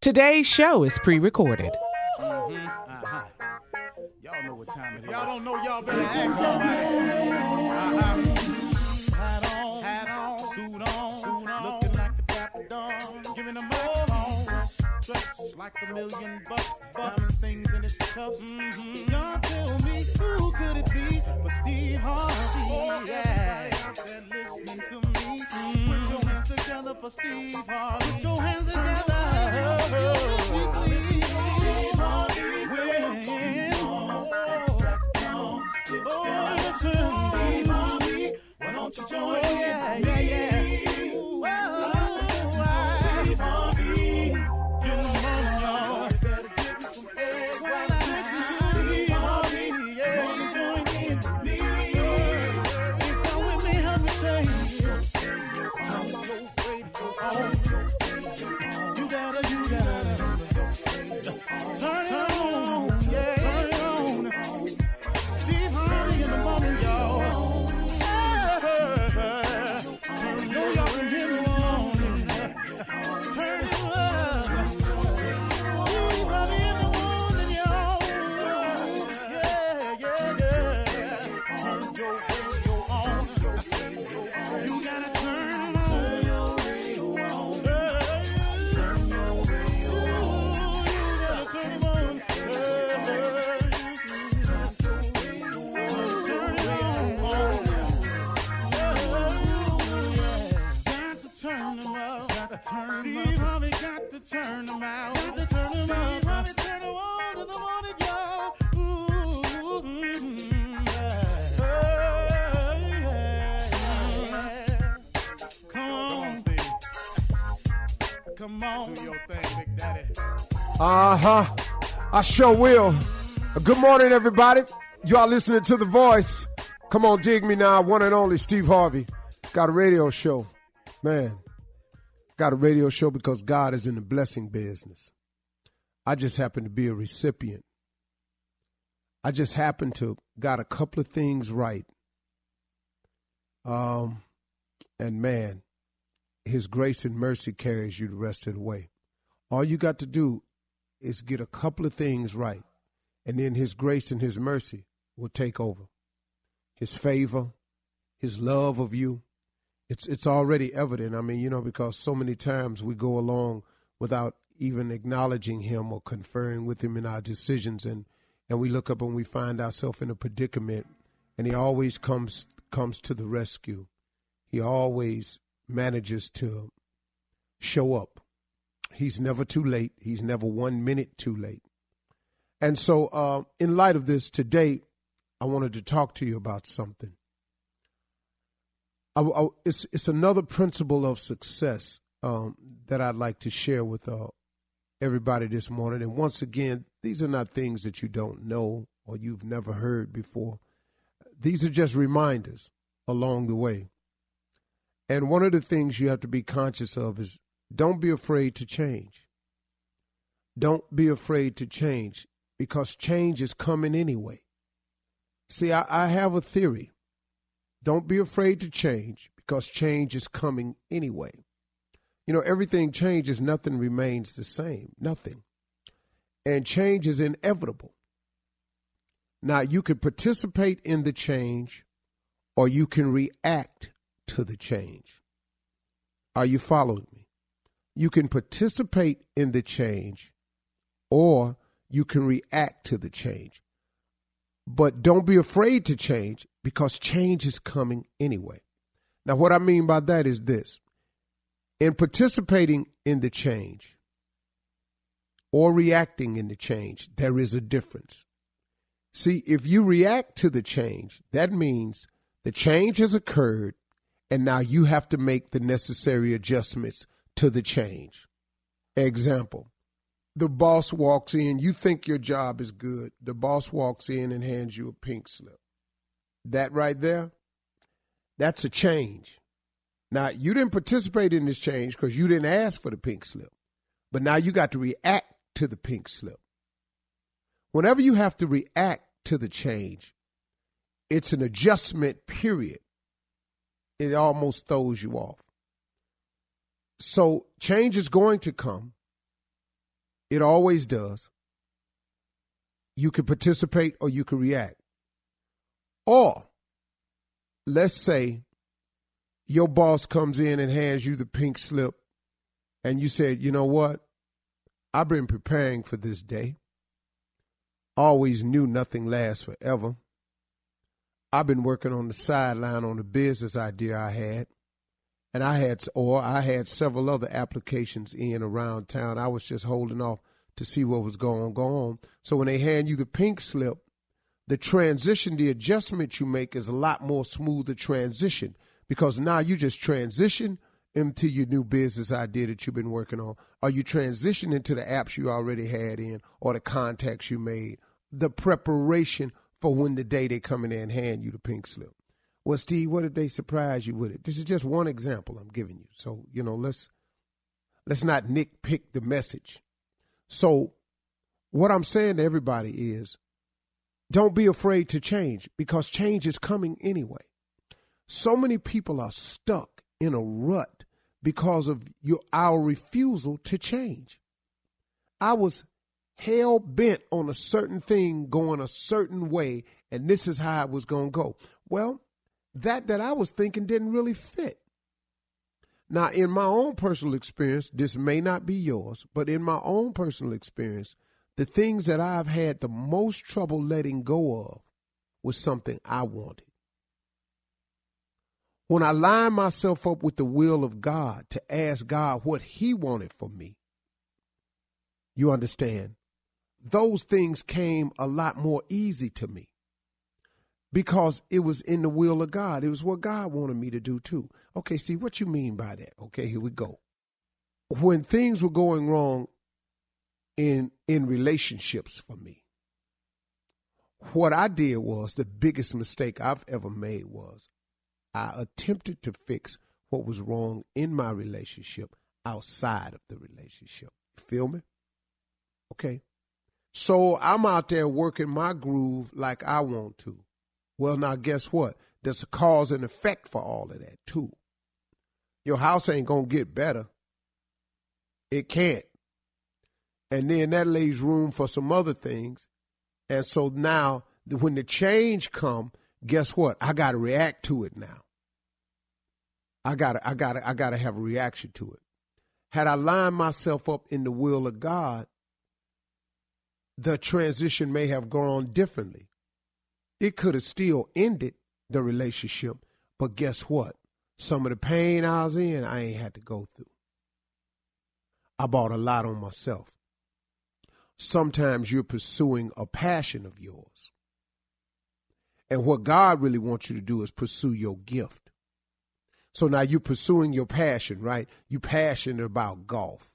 Today's show is pre-recorded. Y'all know what time it is. Y'all don't know, y'all better ask somebody. Hat on, suit on, looking like a dapper dog, giving them all dressed like $1 million, diamond things in its cuffs. Y'all tell me who could it be but Steve Harvey? Everybody out there listening to me. Put your hands together for Steve Harvey. Put your hands together. Why don't you join me? Steve Harvey got to turn them out. Got to turn them out. Harvey turn them on to the morning, y'all. Come on, Steve. Come on. Do your thing, Big Daddy. I sure will. Good morning, everybody. You are listening to The Voice. Come on, dig me now. One and only Steve Harvey. Got a radio show. Man. Got a radio show because God is in the blessing business. I just happen to be a recipient. I just happen to got a couple of things right. And man, his grace and mercy carries you the rest of the way. All you got to do is get a couple of things right, and then his grace and his mercy will take over. His favor, his love of you. It's already evident. I mean, because so many times we go along without even acknowledging him or conferring with him in our decisions, and we look up and we find ourselves in a predicament, and he always comes to the rescue. He always manages to show up. He's never too late. He's never 1 minute too late. And so in light of this, today I wanted to talk to you about something. It's another principle of success that I'd like to share with everybody this morning. And once again, these are not things that you don't know or you've never heard before. These are just reminders along the way. And one of the things you have to be conscious of is don't be afraid to change. Don't be afraid to change because change is coming anyway. See, I have a theory. Don't be afraid to change because change is coming anyway. Everything changes. Nothing remains the same. Nothing. And change is inevitable. Now, you can participate in the change or you can react to the change. Are you following me? You can participate in the change or you can react to the change. But don't be afraid to change because change is coming anyway. Now, what I mean by that is this. In participating in the change or reacting in the change, there is a difference. See, if you react to the change, that means the change has occurred and now you have to make the necessary adjustments to the change. Example. The boss walks in, you think your job is good. The boss walks in and hands you a pink slip. That right there, that's a change. Now, you didn't participate in this change because you didn't ask for the pink slip. But now you got to react to the pink slip. Whenever you have to react to the change, it's an adjustment period. It almost throws you off. So change is going to come. It always does. You can participate or you can react. Or let's say your boss comes in and hands you the pink slip and you said, you know what? I've been preparing for this day. Always knew nothing lasts forever. I've been working on the sideline on the business idea I had. And I had several other applications in around town. I was just holding off to see what was going on. So when they hand you the pink slip, the transition, the adjustment you make is a lot more smoother transition, because now you just transition into your new business idea that you've been working on, or you transition into the apps you already had in, or the contacts you made, the preparation for when the day they come in there and hand you the pink slip. Well, Steve, what if they surprise you with it? This is just one example I'm giving you. So, let's not nitpick the message. So what I'm saying to everybody is, don't be afraid to change, because change is coming anyway. So many people are stuck in a rut because of our refusal to change. I was hell bent on a certain thing going a certain way, and this is how it was going to go. Well, that I was thinking didn't really fit. Now, in my own personal experience, this may not be yours, but in my own personal experience, the things that I've had the most trouble letting go of was something I wanted. When I lined myself up with the will of God to ask God what he wanted for me, you understand, those things came a lot more easy to me, because it was in the will of God. It was what God wanted me to do too. Okay, Steve, what you mean by that? Okay, here we go. When things were going wrong in relationships for me, what I did was, the biggest mistake I've ever made was, I attempted to fix what was wrong in my relationship outside of the relationship. You feel me? Okay. So I'm out there working my groove like I want to. Well, now guess what? There's a cause and effect for all of that too. Your house ain't going to get better. It can't. And then that leaves room for some other things. And so now when the change come, guess what? I got to react to it now. I got to have a reaction to it. Had I lined myself up in the will of God, the transition may have gone differently. It could have still ended the relationship, but guess what? Some of the pain I was in, I ain't had to go through. I bought a lot on myself. Sometimes you're pursuing a passion of yours. And what God really wants you to do is pursue your gift. So now you're pursuing your passion, right? You're passionate about golf.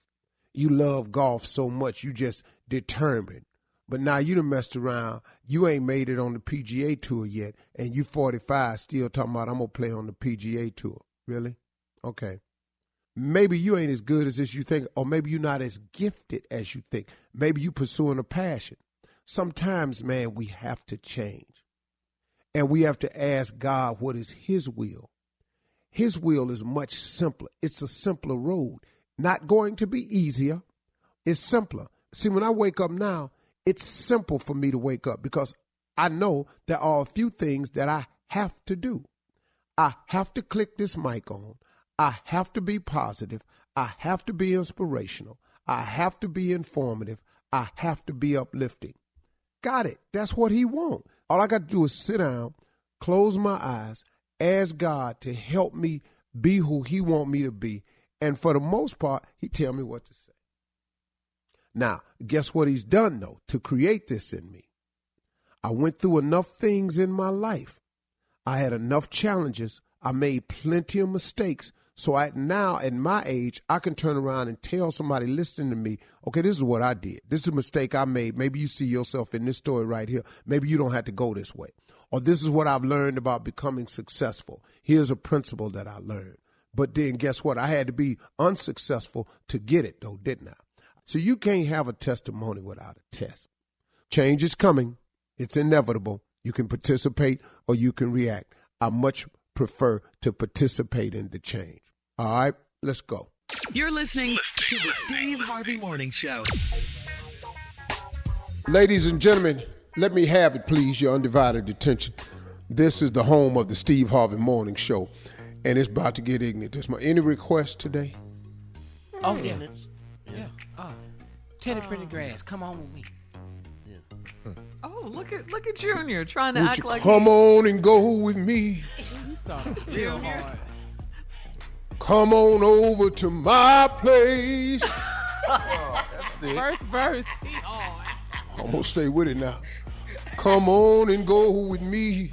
You love golf so much, you just determined. But now you done messed around. You ain't made it on the PGA Tour yet, and you 45 still talking about, I'm going to play on the PGA Tour. Really? Okay. Maybe you ain't as good as you think, or maybe you're not as gifted as you think. Maybe you pursuing a passion. Sometimes, man, we have to change. And we have to ask God what is his will. His will is much simpler. It's a simpler road. Not going to be easier. It's simpler. See, when I wake up now, it's simple for me to wake up because I know there are a few things that I have to do. I have to click this mic on. I have to be positive. I have to be inspirational. I have to be informative. I have to be uplifting. Got it. That's what he wants. All I got to do is sit down, close my eyes, ask God to help me be who he wants me to be. And for the most part, he tell me what to say. Now, guess what he's done, though, to create this in me? I went through enough things in my life. I had enough challenges. I made plenty of mistakes. So now, at my age, I can turn around and tell somebody listening to me, okay, this is what I did. This is a mistake I made. Maybe you see yourself in this story right here. Maybe you don't have to go this way. Or this is what I've learned about becoming successful. Here's a principle that I learned. But then guess what? I had to be unsuccessful to get it, though, didn't I? So you can't have a testimony without a test. Change is coming. It's inevitable. You can participate or you can react. I much prefer to participate in the change. All right, let's go. You're listening to the Steve Harvey Morning Show. Ladies and gentlemen, let me have it, please, your undivided attention. This is the home of the Steve Harvey Morning Show, and it's about to get ignorant. Any requests today? Oh, yeah. Teddy Pendergrass, come on with me. Oh, look at Junior trying to Would act you like come on and go with me? You saw it real hard. Come on over to my place. First verse. I'm gonna stay with it now. Come on and go with me.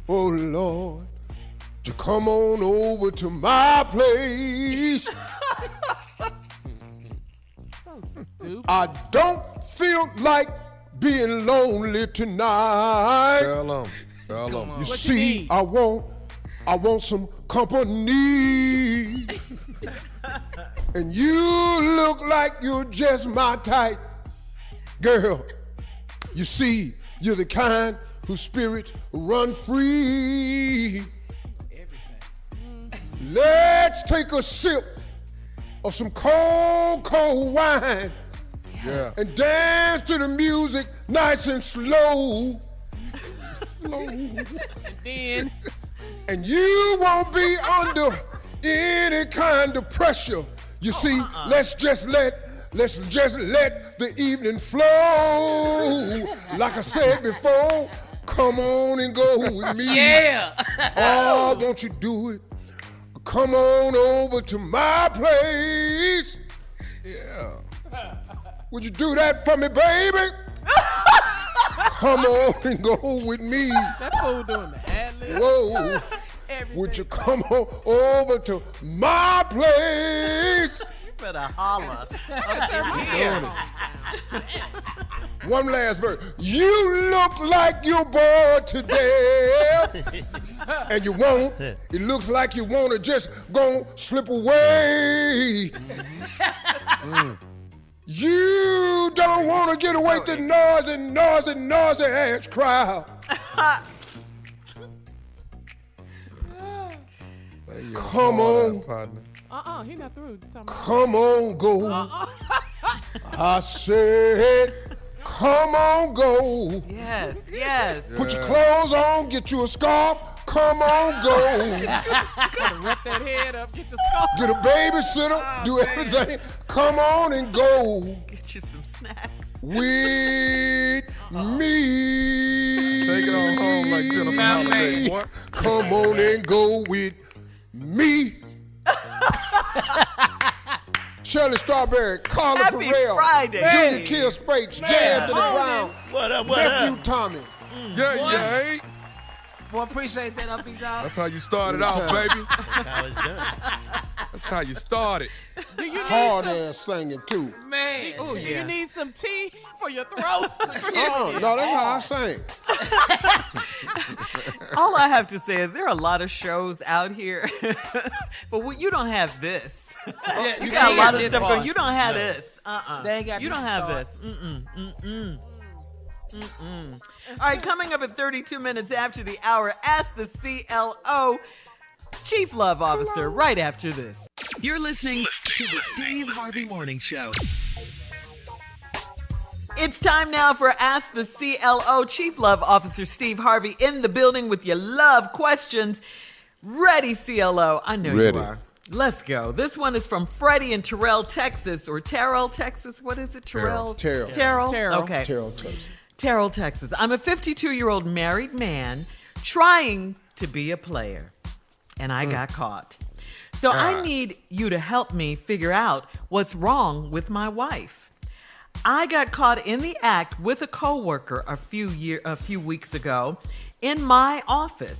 Oh Lord, you come on over to my place. So stupid. I don't feel like being lonely tonight. Girl on. You see, I want some company. And you look like you're just my type. Girl, you see, you're the kind whose spirit run free. Let's take a sip of some cold, cold wine. Yeah. And dance to the music nice and slow. Then And you won't be under any kind of pressure. You see, let's just let the evening flow. Like I said before, come on and go with me. Yeah. Oh, won't you do it? Come on over to my place. Yeah. Would you do that for me, baby? Come on and go with me. that fool doing the ad-lib. Whoa. Would you come on over to my place? you better holler up in here. One last verse. You look like you're bored to death. And you won't. It looks like you want to just go slip away. You don't want to get away to noisy ass crowd. Come on. Partner. He not through. Come on, go. I said, come on, go. Yes. Put your clothes on, get you a scarf. Come on, go. Gotta wrap that head up, get your scarf. Get a babysitter, do everything. Come on and go Get you some snacks. with me. Take it on home like Jennifer Holiday, boy. Come on and go with me. Shirley Strawberry, Carla Happy Farrell, Friday. Junior Kill Sprates, J. Anthony Brown, What up, Nephew Tommy. Yeah. Boy, appreciate that, up and down. That's how you started out, baby. How it's done. That's how you started. Do you need Hard some? ass singing too. Man. Oh, do you need some tea for your throat? No, that's how I sing. All I have to say is there are a lot of shows out here, but you don't have this. Yeah, You got a lot of this stuff part. going. You don't have this. They ain't got You this don't have start. this. All right, coming up at 32 minutes after the hour, ask the CLO Chief Love Officer right after this. You're listening to the Steve Harvey Morning Show. It's time now for Ask the CLO. Chief Love Officer Steve Harvey in the building with your love questions. Ready, CLO? I know Ready. you are. Let's go. This one is from Freddie in Terrell, Texas. Or Terrell, Texas? What is it? Terrell? Terrell. Terrell? Okay. Terrell, Texas. Terrell, Texas. I'm a 52-year-old married man trying to be a player, and I got caught. So I need you to help me figure out what's wrong with my wife. I got caught in the act with a coworker a few weeks ago in my office.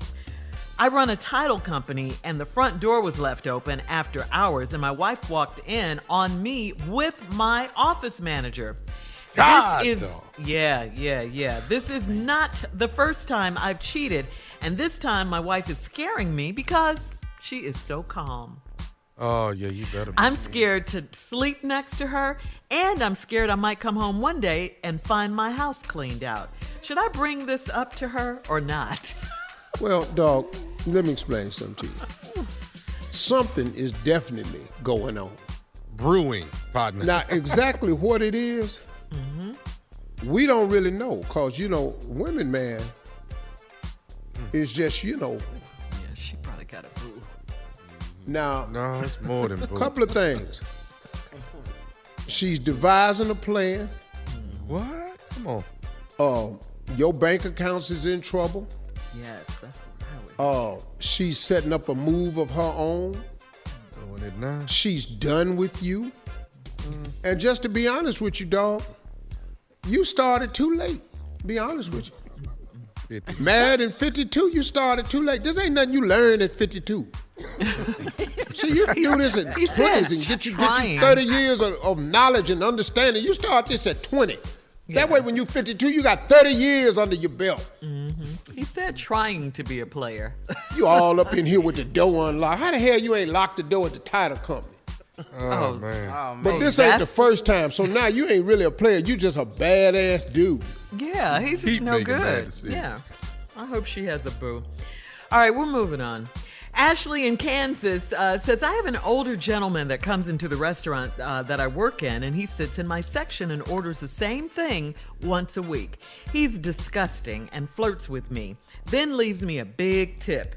I run a title company, and the front door was left open after hours, and my wife walked in on me with my office manager. God, This is, dog. yeah. This is not the first time I've cheated, and this time my wife is scaring me because she is so calm. Oh, yeah, you better be. I'm scared to sleep next to her, and I'm scared I might come home one day and find my house cleaned out. Should I bring this up to her or not? Well, dog, let me explain something to you. Something is definitely going on. Brewing, partner. Now, exactly what it is, we don't really know because, women, man, is just, Yeah, she probably got a boo. Now, No, it's more than a boo. couple of things. She's devising a plan. What? Come on. Your bank accounts is in trouble. Yes, that's how it She's setting up a move of her own. Doing it now. She's done with you. And just to be honest with you, dog, you started too late. Be honest with you. 50. Married in 52, you started too late. This ain't nothing you learned at 52. See, you can do this at 20s and get you trying. 30 years of knowledge and understanding. You start this at 20. That way, when you're 52, you got 30 years under your belt. He said trying to be a player. You all up in here with the door unlocked. How the hell you ain't locked the door at the title company? Oh, man. But this ain't the first time, so now you ain't really a player. You just a badass dude. Yeah, he's just Keep no making bad good. decisions. Yeah. I hope she has a boo. All right, we're moving on. Ashley in Kansas says, I have an older gentleman that comes into the restaurant that I work in, and he sits in my section and orders the same thing once a week. He's disgusting and flirts with me, then leaves me a big tip.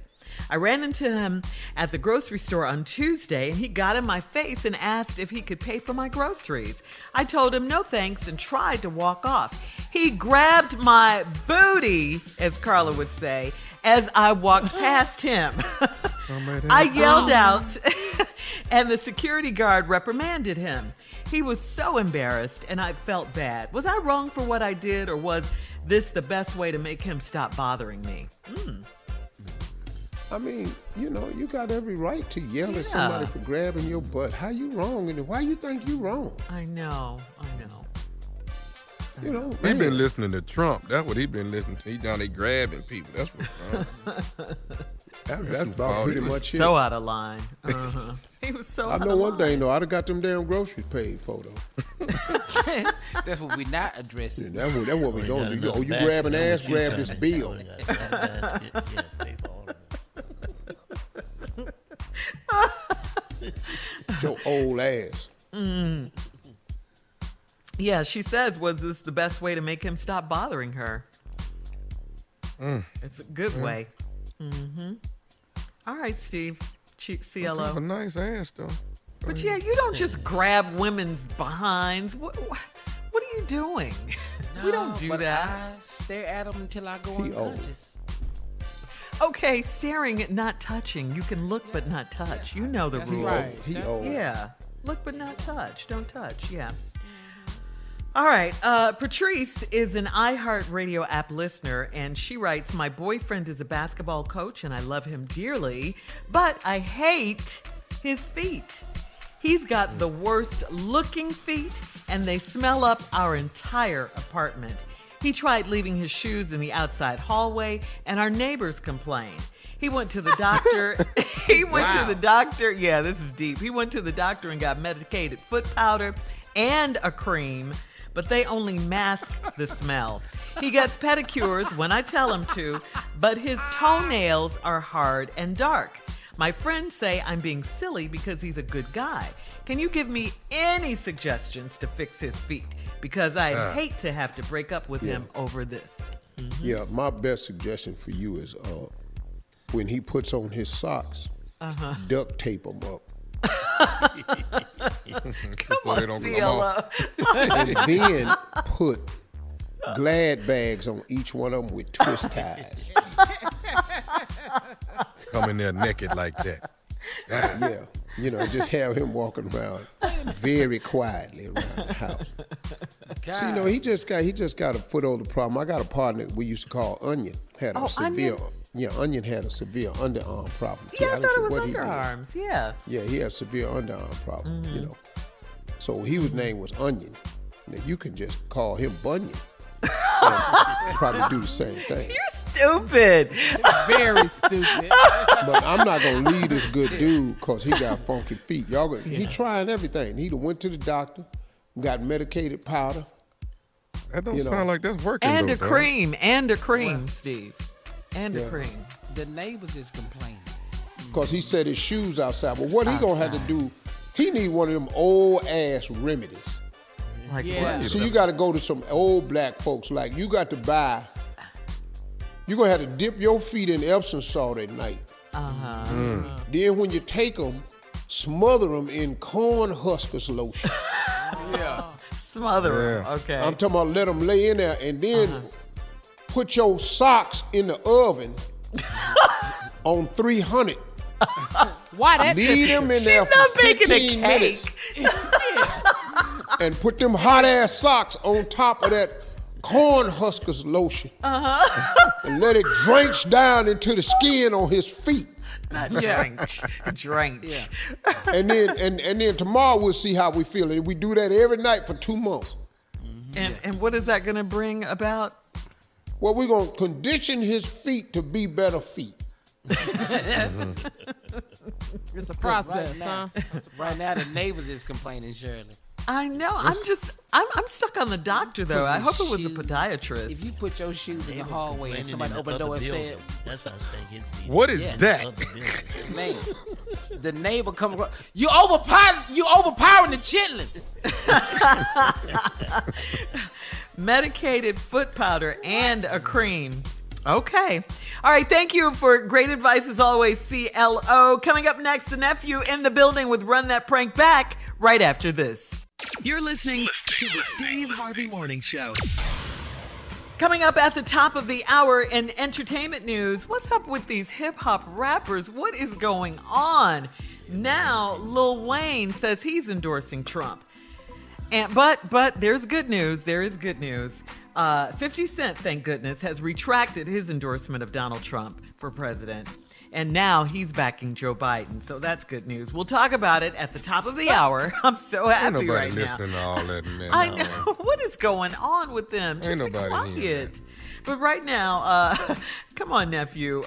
I ran into him at the grocery store on Tuesday, and he got in my face and asked if he could pay for my groceries. I told him no thanks and tried to walk off. He grabbed my booty, as Carla would say, as I walked past him. I yelled out, and the security guard reprimanded him. He was so embarrassed, and I felt bad. Was I wrong for what I did, or was this the best way to make him stop bothering me? I mean, you got every right to yell at somebody for grabbing your butt. How you wrong? And why you think you wrong? I know. You know, He been listening to Trump. That's what he been listening to. He down there grabbing people. That's what's wrong. that's who about fault pretty it was. much it. So out of line. He was so I out know of one line. thing, though. I'd have got them damn groceries paid for, though. That's what we not addressing. That's what we going to do. Oh, you grabbing ass, grab this bill. Your old ass. Yeah, she says, was this the best way to make him stop bothering her? It's a good way. All right, Steve. That's a CLO. nice ass, though. But yeah, you don't just grab women's behinds. What are you doing? We don't do but that. I stare at them until I go He old. unconscious. Okay, staring, not touching. You can look but not touch. You know the That's rules. right. He old. Yeah. Look but not touch. Don't touch. Yeah. All right. Patrice is an iHeartRadio app listener, and she writes, my boyfriend is a basketball coach, and I love him dearly, but I hate his feet. He's got the worst looking feet, and they smell up our entire apartment. He tried leaving his shoes in the outside hallway, and our neighbors complained. He went to the doctor. To the doctor. Yeah, this is deep. He went to the doctor and got medicated foot powder and a cream, but they only mask the smell. He gets pedicures when I tell him to, but his toenails are hard and dark. My friends say I'm being silly because he's a good guy. Can you give me any suggestions to fix his feet? Because I hate to have to break up with him over this. Yeah, my best suggestion for you is when he puts on his socks, duct tape them up. So they don't come off. And then put Glad bags on each one of them with twist ties. Come in there naked like that. Yeah, just have him walking around very quietly around the house. God. See, he just got a foot on the problem. I got a partner we used to call Onion. Had a severe, Onion had a severe underarm problem. too. Yeah, I don't thought care it was what he did. underarms. Yeah. Yeah, he had a severe underarm problem. So his name was Onion. Now you can just call him Bunyan. And probably do the same thing. You're stupid. Very stupid. But I'm not gonna leave this good dude because he got funky feet. He trying everything. He done went to the doctor, got medicated powder. That don't sound like that's working. And though, a dog. cream, Steve. And a cream. The neighbors is complaining. Because he set his shoes outside. But what he gonna have to do, he need one of them old ass remedies. Like Yeah. what? So you got to go to some old black folks. Like you got to buy. You're gonna have to dip your feet in Epsom salt at night. Then when you take them, smother them in corn huskers lotion. Yeah. Smother 'em. Yeah. Okay. I'm talking about let them lay in there and then put your socks in the oven on 300. Why that? Leave them in there She's not for baking a 15 minutes. cake. And put them hot ass socks on top of that corn huskers lotion. And let it drench down into the skin on his feet. Not Yeah. drench. Yeah. And then tomorrow we'll see how we feel. And we do that every night for 2 months. And what is that going to bring about? Well, we're going to condition his feet to be better feet. It's a process, right now, right now, the neighbors is complaining, Shirley. I know. I'm stuck on the doctor though. I hope it was a podiatrist. If you put your shoes in the hallway and somebody opened the door and said, That's how stank his feet. What is Yeah. that? man, the neighbor come across, you overpowering the chitlins. Medicated foot powder and a cream. Okay. All right. Thank you for great advice as always, CLO. Coming up next, the nephew in the building with Run That Prank Back right after this. You're listening to the Steve Harvey Morning Show. Coming up at the top of the hour in entertainment news, what's up with these hip-hop rappers? What is going on? Now, Lil Wayne says he's endorsing Trump. But there's good news. There is good news. 50 Cent, thank goodness, has retracted his endorsement of Donald Trump for president. And now he's backing Joe Biden. So that's good news. We'll talk about it at the top of the hour. I'm so happy Ain't nobody right listening now. to all that mess. I know. What is going on with them? Just Ain't be nobody hearing quiet. But right now, come on, nephew,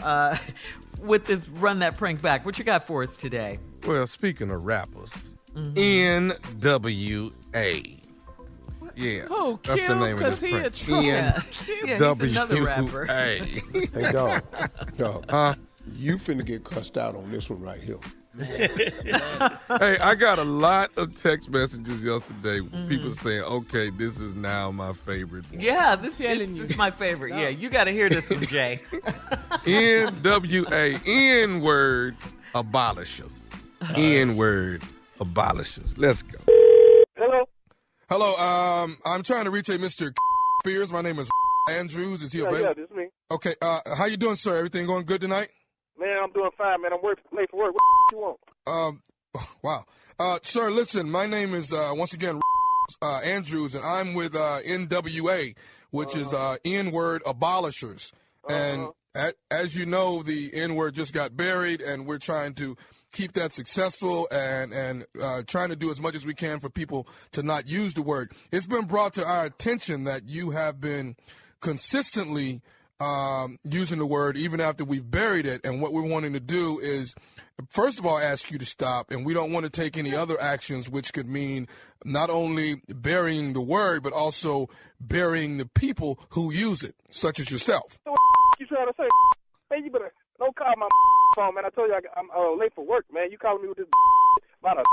with this Run That Prank Back, what you got for us today? Well, speaking of rappers, NWA. Yeah, Who, that's the Q? name of 'Cause this he a prank. Trump. Yeah, he's another rapper. NWA. Hey, dog. You finna get cussed out on this one right here. Hey, I got a lot of text messages yesterday. People saying, "Okay, this is now my favorite one." Yeah, this Telling you. is my favorite. Yeah, you got to hear this one, Jay. NWA, N-word abolishes. N-word abolishes. Let's go. Hello, I'm trying to reach a Mr. Spears. My name is Andrews. Is he available? Yeah, this is me. Okay, how you doing, sir? Everything going good tonight? Man, I'm doing fine, man. I'm late for work. What you want? Wow. Sir, listen, my name is, once again, Andrews, and I'm with NWA, which is N-word abolishers. And as you know, the N-word just got buried, and we're trying to keep that successful and trying to do as much as we can for people to not use the word. It's been brought to our attention that you have been consistently using the word even after we've buried it. And what we're wanting to do is, first of all, ask you to stop. And we don't want to take any other actions, which could mean not only burying the word, but also burying the people who use it, such as yourself. So what you trying to say? Man, you better don't call my phone, man. I told you I'm late for work, man. You calling me with this about a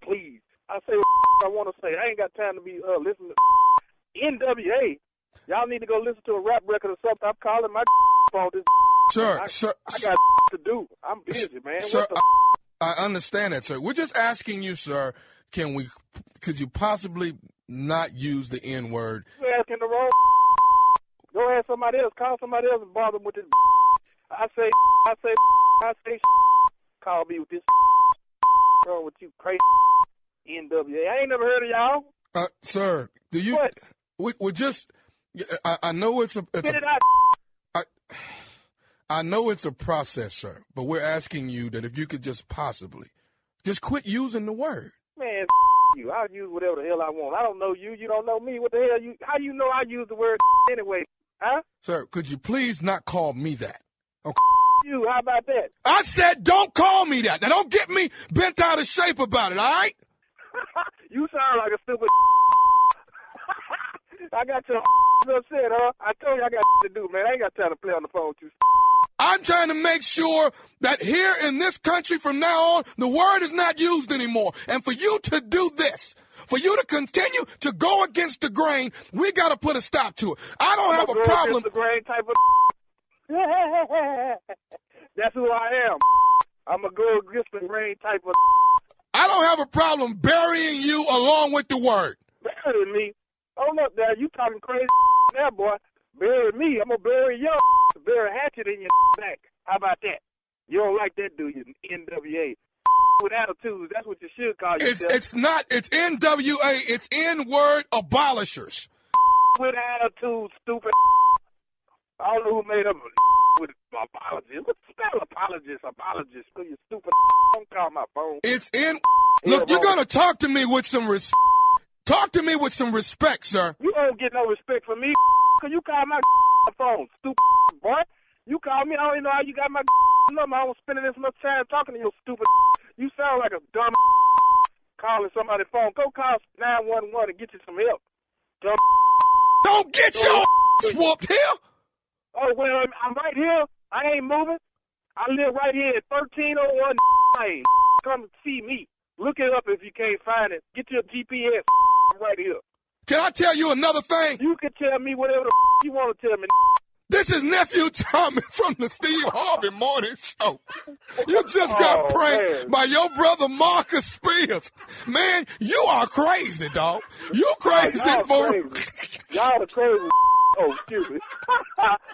please. I say what I want to say. I ain't got time to be listening to NWA. Y'all need to go listen to a rap record or something. I'm calling my phone. This Sir, I got to do. I'm busy, man. Sir, What the I understand that, sir. We're just asking you, sir, could you possibly not use the N-word? you asking the wrong? Go ask somebody else. Call somebody else and bother them with this. I say, call me with this. Wrong with you, crazy NWA. I ain't never heard of y'all. Sir, do you? What? We're just. I know it's a. Get it out. I know it's a process, sir, but we're asking you that if you could just possibly, just quit using the word. Man, you. I'll use whatever the hell I want. I don't know you. You don't know me. What the hell you? How you know I use the word anyway? Huh? Sir, could you please not call me that? Okay. You. How about that? I said don't call me that. Now don't get me bent out of shape about it, all right? You sound like a stupid. I got your upset, huh? I told you I got to do, man. I ain't got time to play on the phone with you. I'm trying to make sure that here in this country from now on, the word is not used anymore. And for you to do this, for you to continue to go against the grain, we got to put a stop to it. I don't have a problem. Against the grain type of That's who I am. I'm a go against the grain type of I don't have a problem burying you along with the word. Bury me? Hold up there. You talking crazy now, boy. Bury me. I'm going to bury your bury a hatchet in your back. How about that? You don't like that, do you? NWA. With attitudes. That's what you should call yourself. It's not. It's NWA. It's N-word abolishers. With attitudes, stupid. I don't know who made up with apologists. What the spell apologist? Apologist. You stupid. Don't call my phone. It's in. Look, you're going to talk to me with some respect. Talk to me with some respect, sir. You don't get no respect from me, because you call my phone, stupid boy. You call me, I don't even know how you got my number. I was spending this much time talking to you, stupid. You sound like a dumb calling somebody's phone. Go call 911 and get you some help. Dumb. Don't get your whooped here. Oh, well, I'm right here. I ain't moving. I live right here at 1301 Lane. Come see me. Look it up if you can't find it. Get your GPS right here. Can I tell you another thing? You can tell me whatever the you want to tell me. This is Nephew Tommy from the Steve Harvey Morning Show. You just got pranked by your brother Marcus Spears. Man, you are crazy, dog. You crazy for crazy. Y'all the crazy. Oh, excuse me.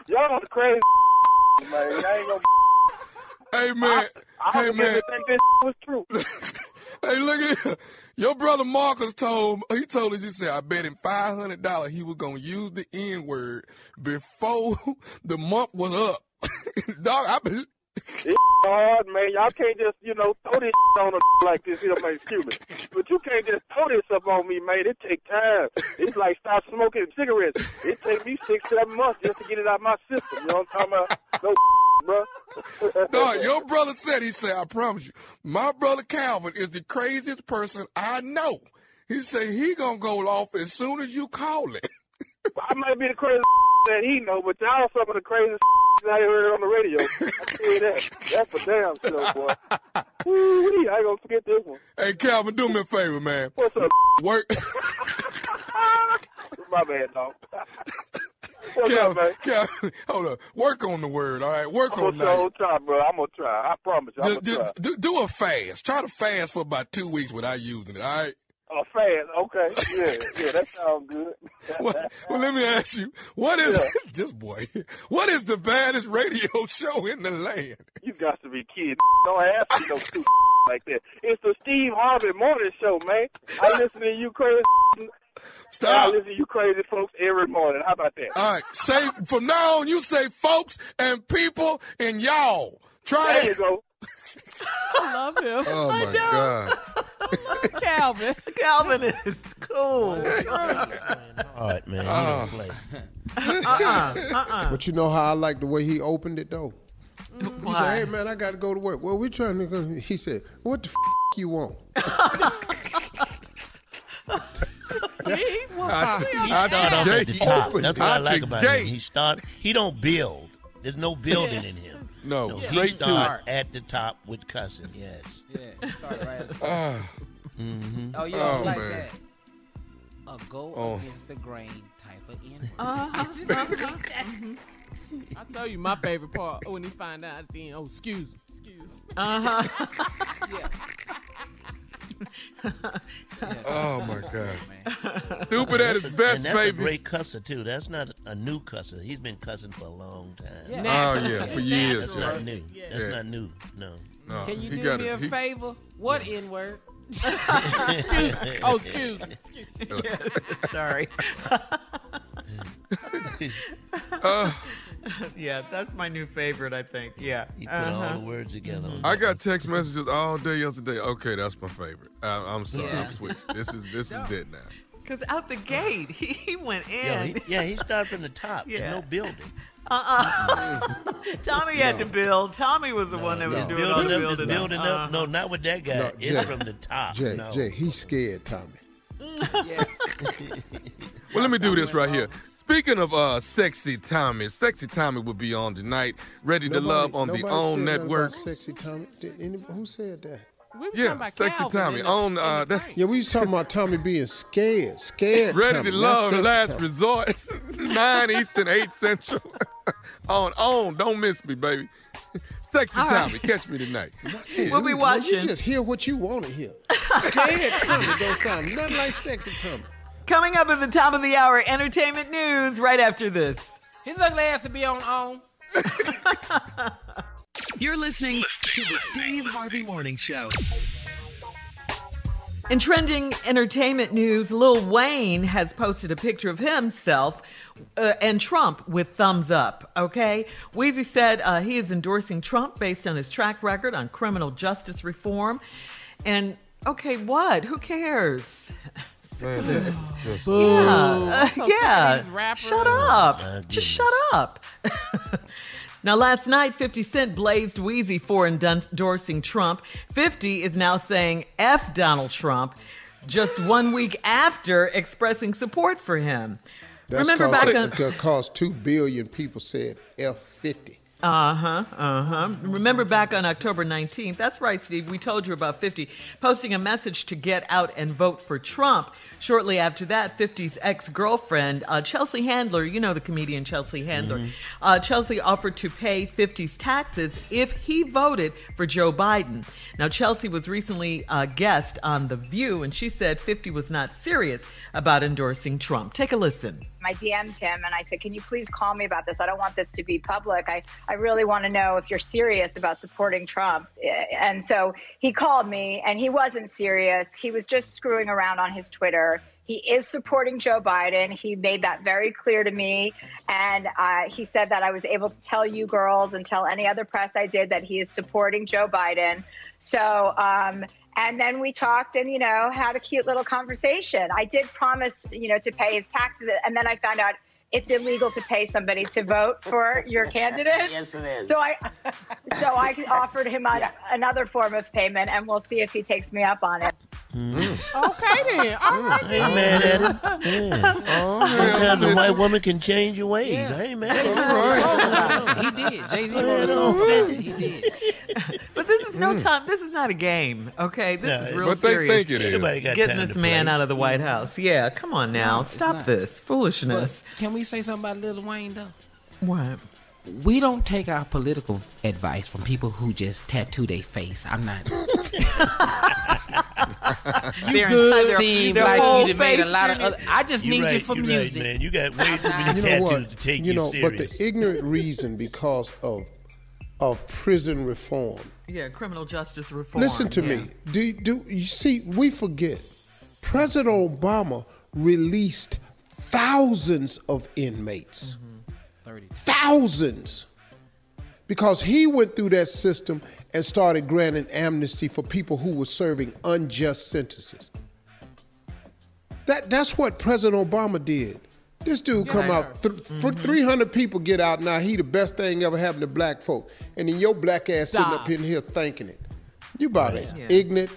Y'all the crazy, man. I ain't gonna. Hey, man. I think this was true. Hey, look at here. Your brother Marcus told us, he said, I bet him $500 he was going to use the N-word before the month was up. Dog, I believe. It's hard, man. Y'all can't just, throw this on a like this. Excuse me. But you can't just throw this up on me, man. It take time. It's like stop smoking cigarettes. It take me 6-7 months just to get it out of my system. You know what I'm talking about? No, bro. No, your brother said, I promise you, my brother Calvin is the craziest person I know. He said he gonna go off as soon as you call it. I might be the craziest that he know, but y'all some of the craziest I heard on the radio. I tell you that. That's for damn sure, boy. Woo-wee, I ain't gonna forget this one. Hey, Calvin, do me a favor, man. What's up? Work. My bad, dog. What's up, man? Calvin, hold up. Work on the word, all right? Work on that. I'm gonna try, bro. I'm gonna try. I promise you. I'm gonna try. Do a fast. Try to fast for about 2 weeks without using it, all right? Oh, fast. Okay. Yeah, that sounds good. Well, let me ask you, what is this boy? What is the baddest radio show in the land? You got to be kidding. Don't ask me no stupid like that. It's the Steve Harvey Morning Show, man. I listen to you crazy. Stop. I listen to you crazy folks every morning. How about that? All right. Say from now on, you say folks and people and y'all. Try there that. You go. I love him. Oh, my God. Calvin. Calvin is cool. All right, man. You But you know how I like the way he opened it, though? He said, hey, man, I got to go to work. Well, we trying to go. He said, what the you want? He start off at the top. That's what I like about him. He don't build. There's no building in him. No, he straight start at the top with cussing. Yes. Yeah, start right at the top. Oh, you don't like that. A go against the grain type of in. I tell you my favorite part when he find out at the end. Oh, excuse. Yeah. Oh, my God. Stupid at his best, and that's baby. a great cusser, too. That's not a new cusser. He's been cussing for a long time. Yeah. Oh, yeah, for years. That's not new. That's not new. No. Can you do me a favor? What N-word? Excuse me. Yes, sorry. Yeah, that's my new favorite, I think. Yeah. He put all the words together. I got text messages all day yesterday. Okay, that's my favorite. I'm sorry. I'm switched. This is it now. Because out the gate, he went in. He started from the top. There's no building. Tommy had to build. Tommy was the one that was doing all the building up. No, not with that guy. It's from the top. Jay, he's scared, Tommy. Yeah. Well, let me do this right here. Speaking of Sexy Tommy will be on tonight. Ready to Love on the OWN network. Sexy Tommy. Who said that? We was talking about Sexy Calvin Tommy. That's Yeah, we was talking about Tommy being scared. Scared. Ready Tommy, to Love, not Last Tommy. Resort. 9 Eastern, 8 Central. on. Don't miss me, baby. Sexy Tommy. Catch me tonight. We'll be watching. You just hear what you want to hear. Scared Tommy don't sound nothing like Sexy Tommy. Coming up at the top of the hour, entertainment news right after this. His ugly ass to be on. You're listening to the Steve Harvey Morning Show. In trending entertainment news, Lil Wayne has posted a picture of himself and Trump with thumbs up, okay? Yeezy said he is endorsing Trump based on his track record on criminal justice reform. And, okay, what? Who cares? Man, Yeah. Shut up. Just shut up. Now, last night, 50 Cent blazed Yeezy for endorsing Trump. 50 is now saying F Donald Trump, just 1 week after expressing support for him. That's because 2 billion people said F50. Remember back on October 19th, that's right, Steve, we told you about 50 posting a message to get out and vote for Trump. Shortly after that, 50's ex-girlfriend, Chelsea Handler, you know the comedian Chelsea Handler, Chelsea offered to pay 50's taxes if he voted for Joe Biden. Now, Chelsea was recently a guest on The View, and she said 50 was not serious about endorsing Trump. Take a listen. I DM'd him and I said, can you please call me about this? I don't want this to be public. I really want to know if you're serious about supporting Trump. And so he called me and he wasn't serious. He was just screwing around on his Twitter. He is supporting Joe Biden. He made that very clear to me. And he said that I was able to tell you girls and tell any other press I did that he is supporting Joe Biden. So, and then we talked and, had a cute little conversation. I did promise, to pay his taxes. And then I found out it's illegal to pay somebody to vote for your candidate. Yes, it is. So I offered him another form of payment, and we'll see if he takes me up on it. Okay, then. All right, I ain't mad at him. Yeah. Sometimes a white woman can change your ways. I ain't mad at him. He did. Jay-Z wrote a song for it. He did. But this is no time. This is not a game, okay? This is real but serious. They think it is. Getting this man out of the White House. Yeah, come on now. Stop this foolishness. But can we say something about Lil Wayne, though? What? We don't take our political advice from people who just tattoo their face. I'm not. You could seem like you'd made a lot of other. I just need you for music. Right, man. You got way too many tattoos to take you serious. But the ignorant reason because of prison reform. Yeah, criminal justice reform. Listen to me. Do you see? We forget. President Obama released thousands of inmates. 30. Thousands. Because he went through that system and started granting amnesty for people who were serving unjust sentences. That's what President Obama did. This dude come out, for 300 people get out now, he the best thing ever happened to black folk. And then your black ass sitting up in here thinking it. You about as ignorant.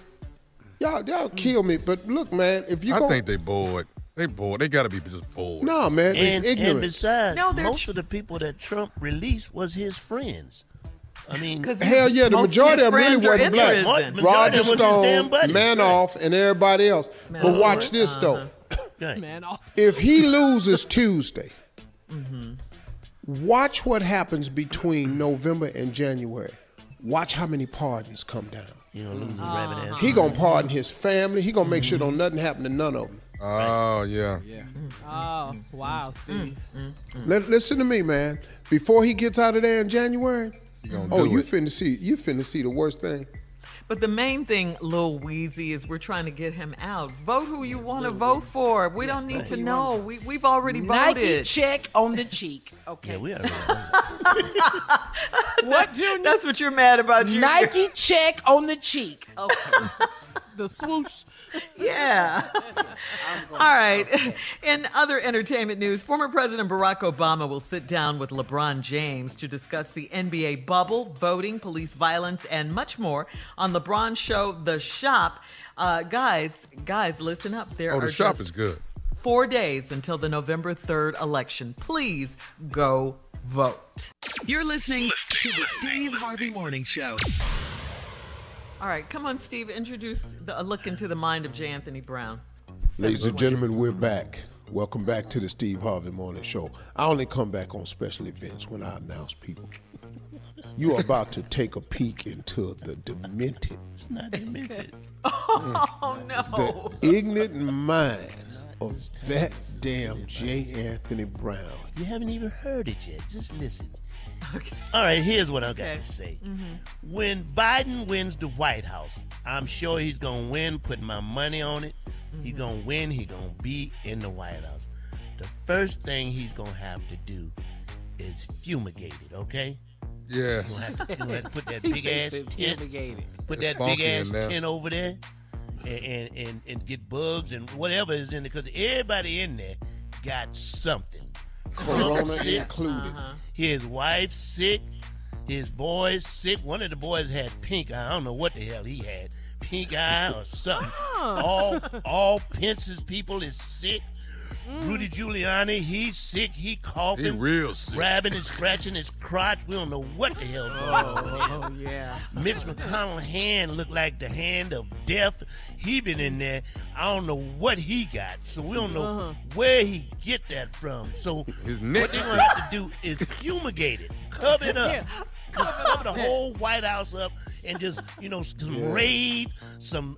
Y'all kill me. But look, man, if you I think they bored. They bored. They got to be just bored. No, man, it's ignorant. And besides, most of the people that Trump released was his friends. I mean, hell yeah, the majority of them really wasn't black. Roger Stone, Manoff, and everybody else. But watch this, though. If he loses Tuesday, watch what happens between November and January. Watch how many pardons come down. He gonna pardon his family. He gonna make sure don't nothing happen to none of them. Oh, yeah. Oh, wow, Steve. Listen to me, man. Before he gets out of there in January, you finna see the worst thing. But the main thing, Lil Weezy, is we're trying to get him out. Vote who you want to vote for. We don't need to know. We've already voted. Nike check on the cheek. Okay. Yeah, we are. What, Junior? That's what you're mad about, Junior. Nike check on the cheek. Okay. The swoosh. Yeah. All right. In other entertainment news, former President Barack Obama will sit down with LeBron James to discuss the NBA bubble, voting, police violence, and much more on LeBron's show, The Shop. Guys, listen up. The Shop is good. 4 days until the November 3rd election. Please go vote. You're listening to the Steve Harvey Morning Show. All right, come on, Steve. Introduce a look into the mind of J. Anthony Brown. Ladies and gentlemen, we're back. Welcome back to the Steve Harvey Morning Show. I only come back on special events when I announce people. You are about to take a peek into the demented. It's not demented. Oh, no. The ignorant mind of that damn J. Anthony Brown. You haven't even heard it yet. Just listen. Okay. All right, here's what I got to say. Mm-hmm. When Biden wins the White House, I'm sure he's going to win, putting my money on it. Mm-hmm. He's going to win. He's going to be in the White House. The first thing he's going to have to do is fumigate it, okay? Yeah. You're going to have to put that big-ass tent. Put that big-ass tent over there and get bugs and whatever is in there. Because everybody in there got something. Corona included. His wife's sick. His boy's sick. One of the boys had pink eye. I don't know what the hell he had. Pink eye or something. All Pence's people is sick. Rudy Giuliani, he's sick. He coughing. He real sick. Grabbing and scratching his crotch. We don't know what the hell's going on. Oh, yeah. Mitch McConnell's hand looked like the hand of death. He been in there. I don't know what he got. So we don't know where he get that from. So what they're going to have to do is fumigate it. Cover it up. Just cover the whole White House up and just, some raid, some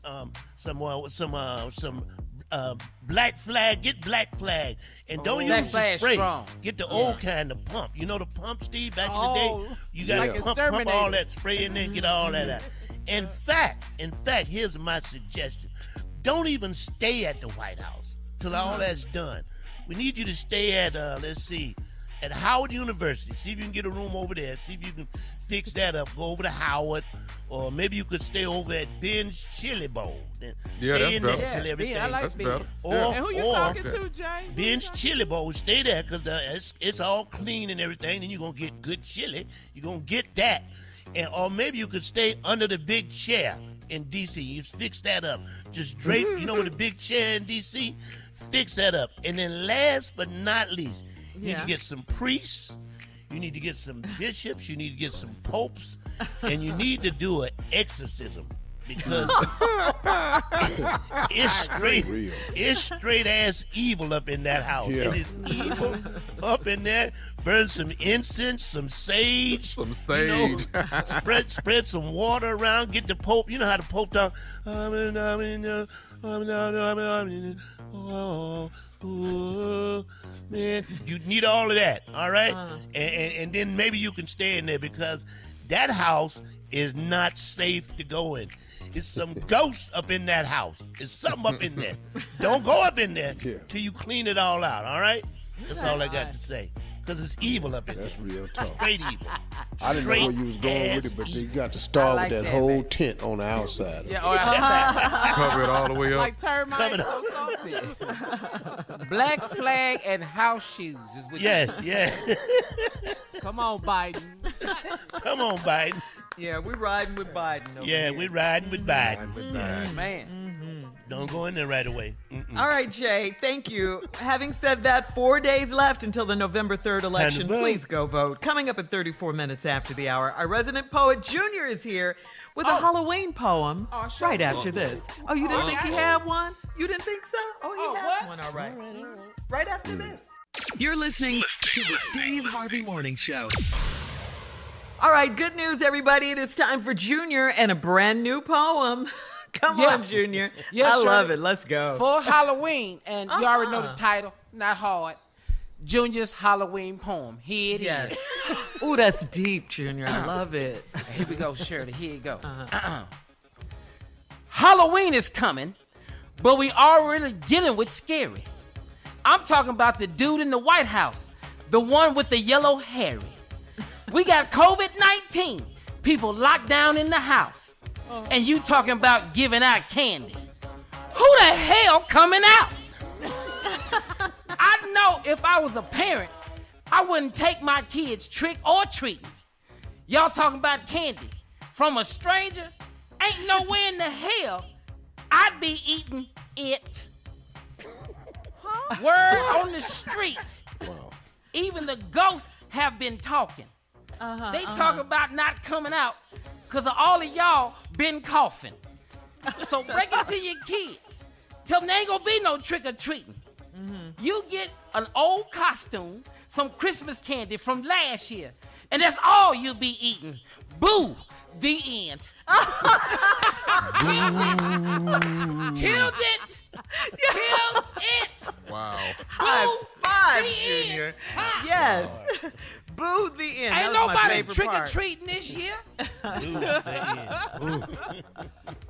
black flag, get black flag. And don't use the spray. Strong. Get the old kind of pump. You know the pump, Steve, back in the day? You got to pump all that spray in there and get all that out. In fact, here's my suggestion. Don't even stay at the White House till all that's done. We need you to stay at, at Howard University. See if you can get a room over there. See if you can fix that up. Go over to Howard. Or maybe you could stay over at Ben's Chili Bowl. Yeah, stay in better. there till everything. I like that's Ben. better. And who you talking to, Jay? Ben's Chili Bowl. Stay there because it's all clean and everything. And you're going to get good chili. You're going to get that. Or maybe you could stay under the big chair in D.C. You fix that up. Just drape, with the big chair in D.C., fix that up. And then last but not least, you need to get some priests. You need to get some bishops. You need to get some popes. And you need to do an exorcism. Because it's straight ass evil up in that house. Yeah. It is evil up in there. Burn some incense, some sage. Spread some water around. Get the Pope. You know how the Pope talk. Man, you need all of that, all right? And then maybe you can stay in there because that house is not safe to go in. It's some ghosts up in that house. It's something up in there. Don't go up in there till you clean it all out, all right? That's all I got to say. Because it's evil up in there. That's real tough. Straight evil. I didn't know where you was going with it, but you got to start with that whole tent on the outside. Yeah, on the outside. Cover it all the way up. Like termites. Black flag and house shoes is what Come on, Biden. Come on, Biden. Yeah, we're riding with Biden. We're riding with Biden. Man. Don't go in there right away. All right, Jay, thank you. Having said that, 4 days left until the November 3rd election. Please go vote. Coming up at 34 minutes after the hour, our resident poet, Junior, is here with a Halloween poem right after this. Oh, you didn't think he had one? You didn't think so? Oh, he has one, all right. Right after this. You're listening to the Steve Harvey Morning Show. All right, good news, everybody. It is time for Junior and a brand new poem. Come on, Junior. Yes, I love it. Let's go. For Halloween, and you already know the title, not hard. Junior's Halloween poem. Here it is. Ooh, that's deep, Junior. I love it. Here we go, Shirley. Here you go. Halloween is coming, but we already dealing with scary. I'm talking about the dude in the White House, the one with the yellow Harry. We got COVID-19, people locked down in the house. And you talking about giving out candy. Who the hell coming out? I know if I was a parent, I wouldn't take my kids trick or treating. Y'all talking about candy from a stranger? Ain't nowhere in the hell I'd be eating it. Word on the street. Wow. Even the ghosts have been talking. They talk about not coming out because of all of y'all been coughing. So break it to your kids. Tell them there ain't gonna be no trick-or-treating. You get an old costume, some Christmas candy from last year, and that's all you'll be eating. Boo! The end. Killed it! Killed it! Wow. High five, Junior. Yes. Boo the end. Ain't nobody trick-or-treating this year.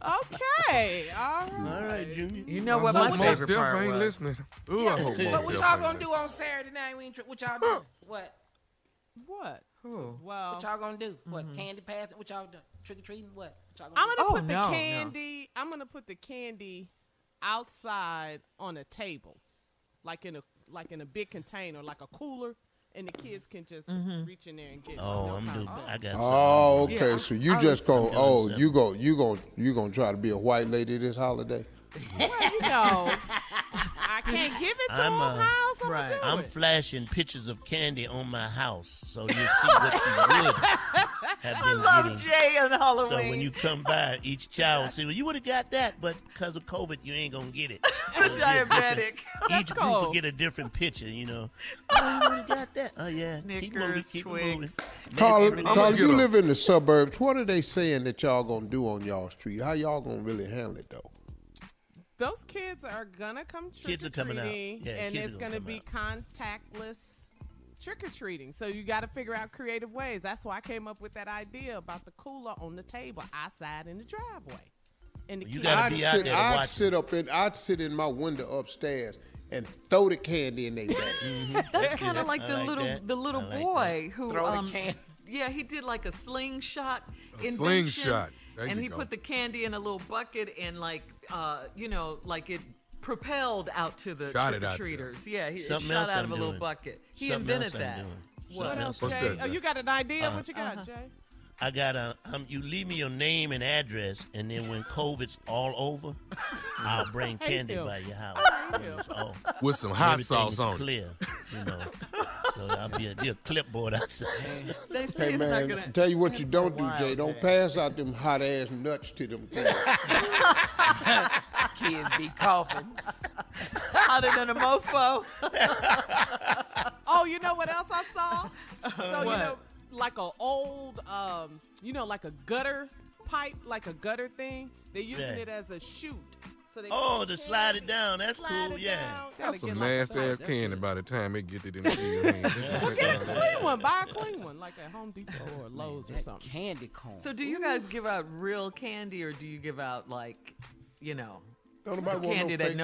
Okay. All right, Junior. You know what my favorite part was? Ain't listening. Ooh, I hope so what y'all gonna do on Saturday night? What y'all do? What? Well, what y'all gonna do? What, candy pass? What y'all do? Trick-or-treating? What y'all I'm gonna gonna do? put the candy. I'm gonna put the candy outside on a table, like in a big container, like a cooler, and the kids can just reach in there and get. I got. Oh, okay. Yeah, so you just gonna you gonna try to be a white lady this holiday? Well, you know, I can't give it to them. How I'm flashing pictures of candy on my house, so you'll see what you would have been I love getting. Jay on Halloween. So when you come by, each child will say, well, you would have got that, but because of COVID, you ain't going to get it. So diabetic. Each group will get a different picture, you know. Oh, you would have got that. Oh, yeah. Snickers, keep moving. Carl, you live in the suburbs. What are they saying that y'all going to do on y'all street? How y'all going to really handle it, though? Those kids are gonna come trick-or-treating, and it's gonna be contactless trick-or-treating. So you got to figure out creative ways. That's why I came up with that idea about the cooler on the table outside in the driveway. And the you gotta be out there to watch. I'd sit in my window upstairs and throw the candy in their bag. That's kind of like the little boy who throw the candy. Yeah, he did like a slingshot invention. Slingshot. And he put the candy in a little bucket and like it propelled out to the trick-or-treaters. Yeah, it shot out of a little bucket. He invented that. What else, Jay? Oh, you got an idea? What you got, Jay? I got you leave me your name and address, and then when COVID's all over, I'll bring candy by your house. With some hot sauce on clear, you know. So I'll be a clipboard outside. Hey, man, tell you what you don't do, Jay. Don't pass out them hot-ass nuts to them kids. Kids be coughing. Hotter than a mofo. Oh, you know what else I saw? So, you know, like an old, like a gutter pipe, like a gutter thing. They're using it as a chute. So to slide it down. That's cool, yeah. That's some nasty-ass candy by the time it gets it into your hand. Well, get a clean one. Buy a clean one, like at Home Depot or Lowe's or something. Candy cone. So do you guys give out real candy, or do you give out, like, candy that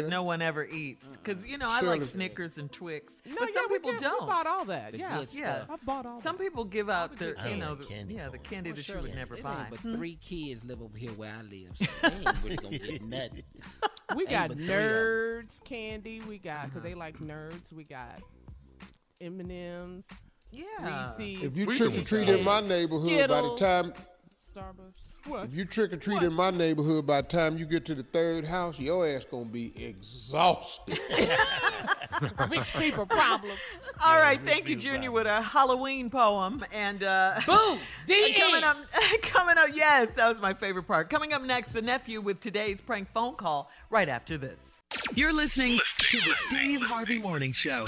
no one ever eats? Because I like Snickers and Twix, but some people don't. We bought all that. Yeah, I bought all. Some people give out the candy that you would never buy. But 3 kids live over here where I live, so they ain't really gonna get nothing. We got Nerds candy. We got because they like Nerds. We got M&Ms. Yeah. Reese's. If you trick or treat in my neighborhood, Skittles, by the time. Starburst. What? If you trick or treat in my neighborhood, by the time you get to the third house, your ass gonna be exhausted. Rich people problem. All right, thank you, Junior, with a Halloween poem. And boo! Coming up, yes, that was my favorite part. Coming up next, the nephew with today's prank phone call right after this. You're listening to the Steve Harvey Morning Show.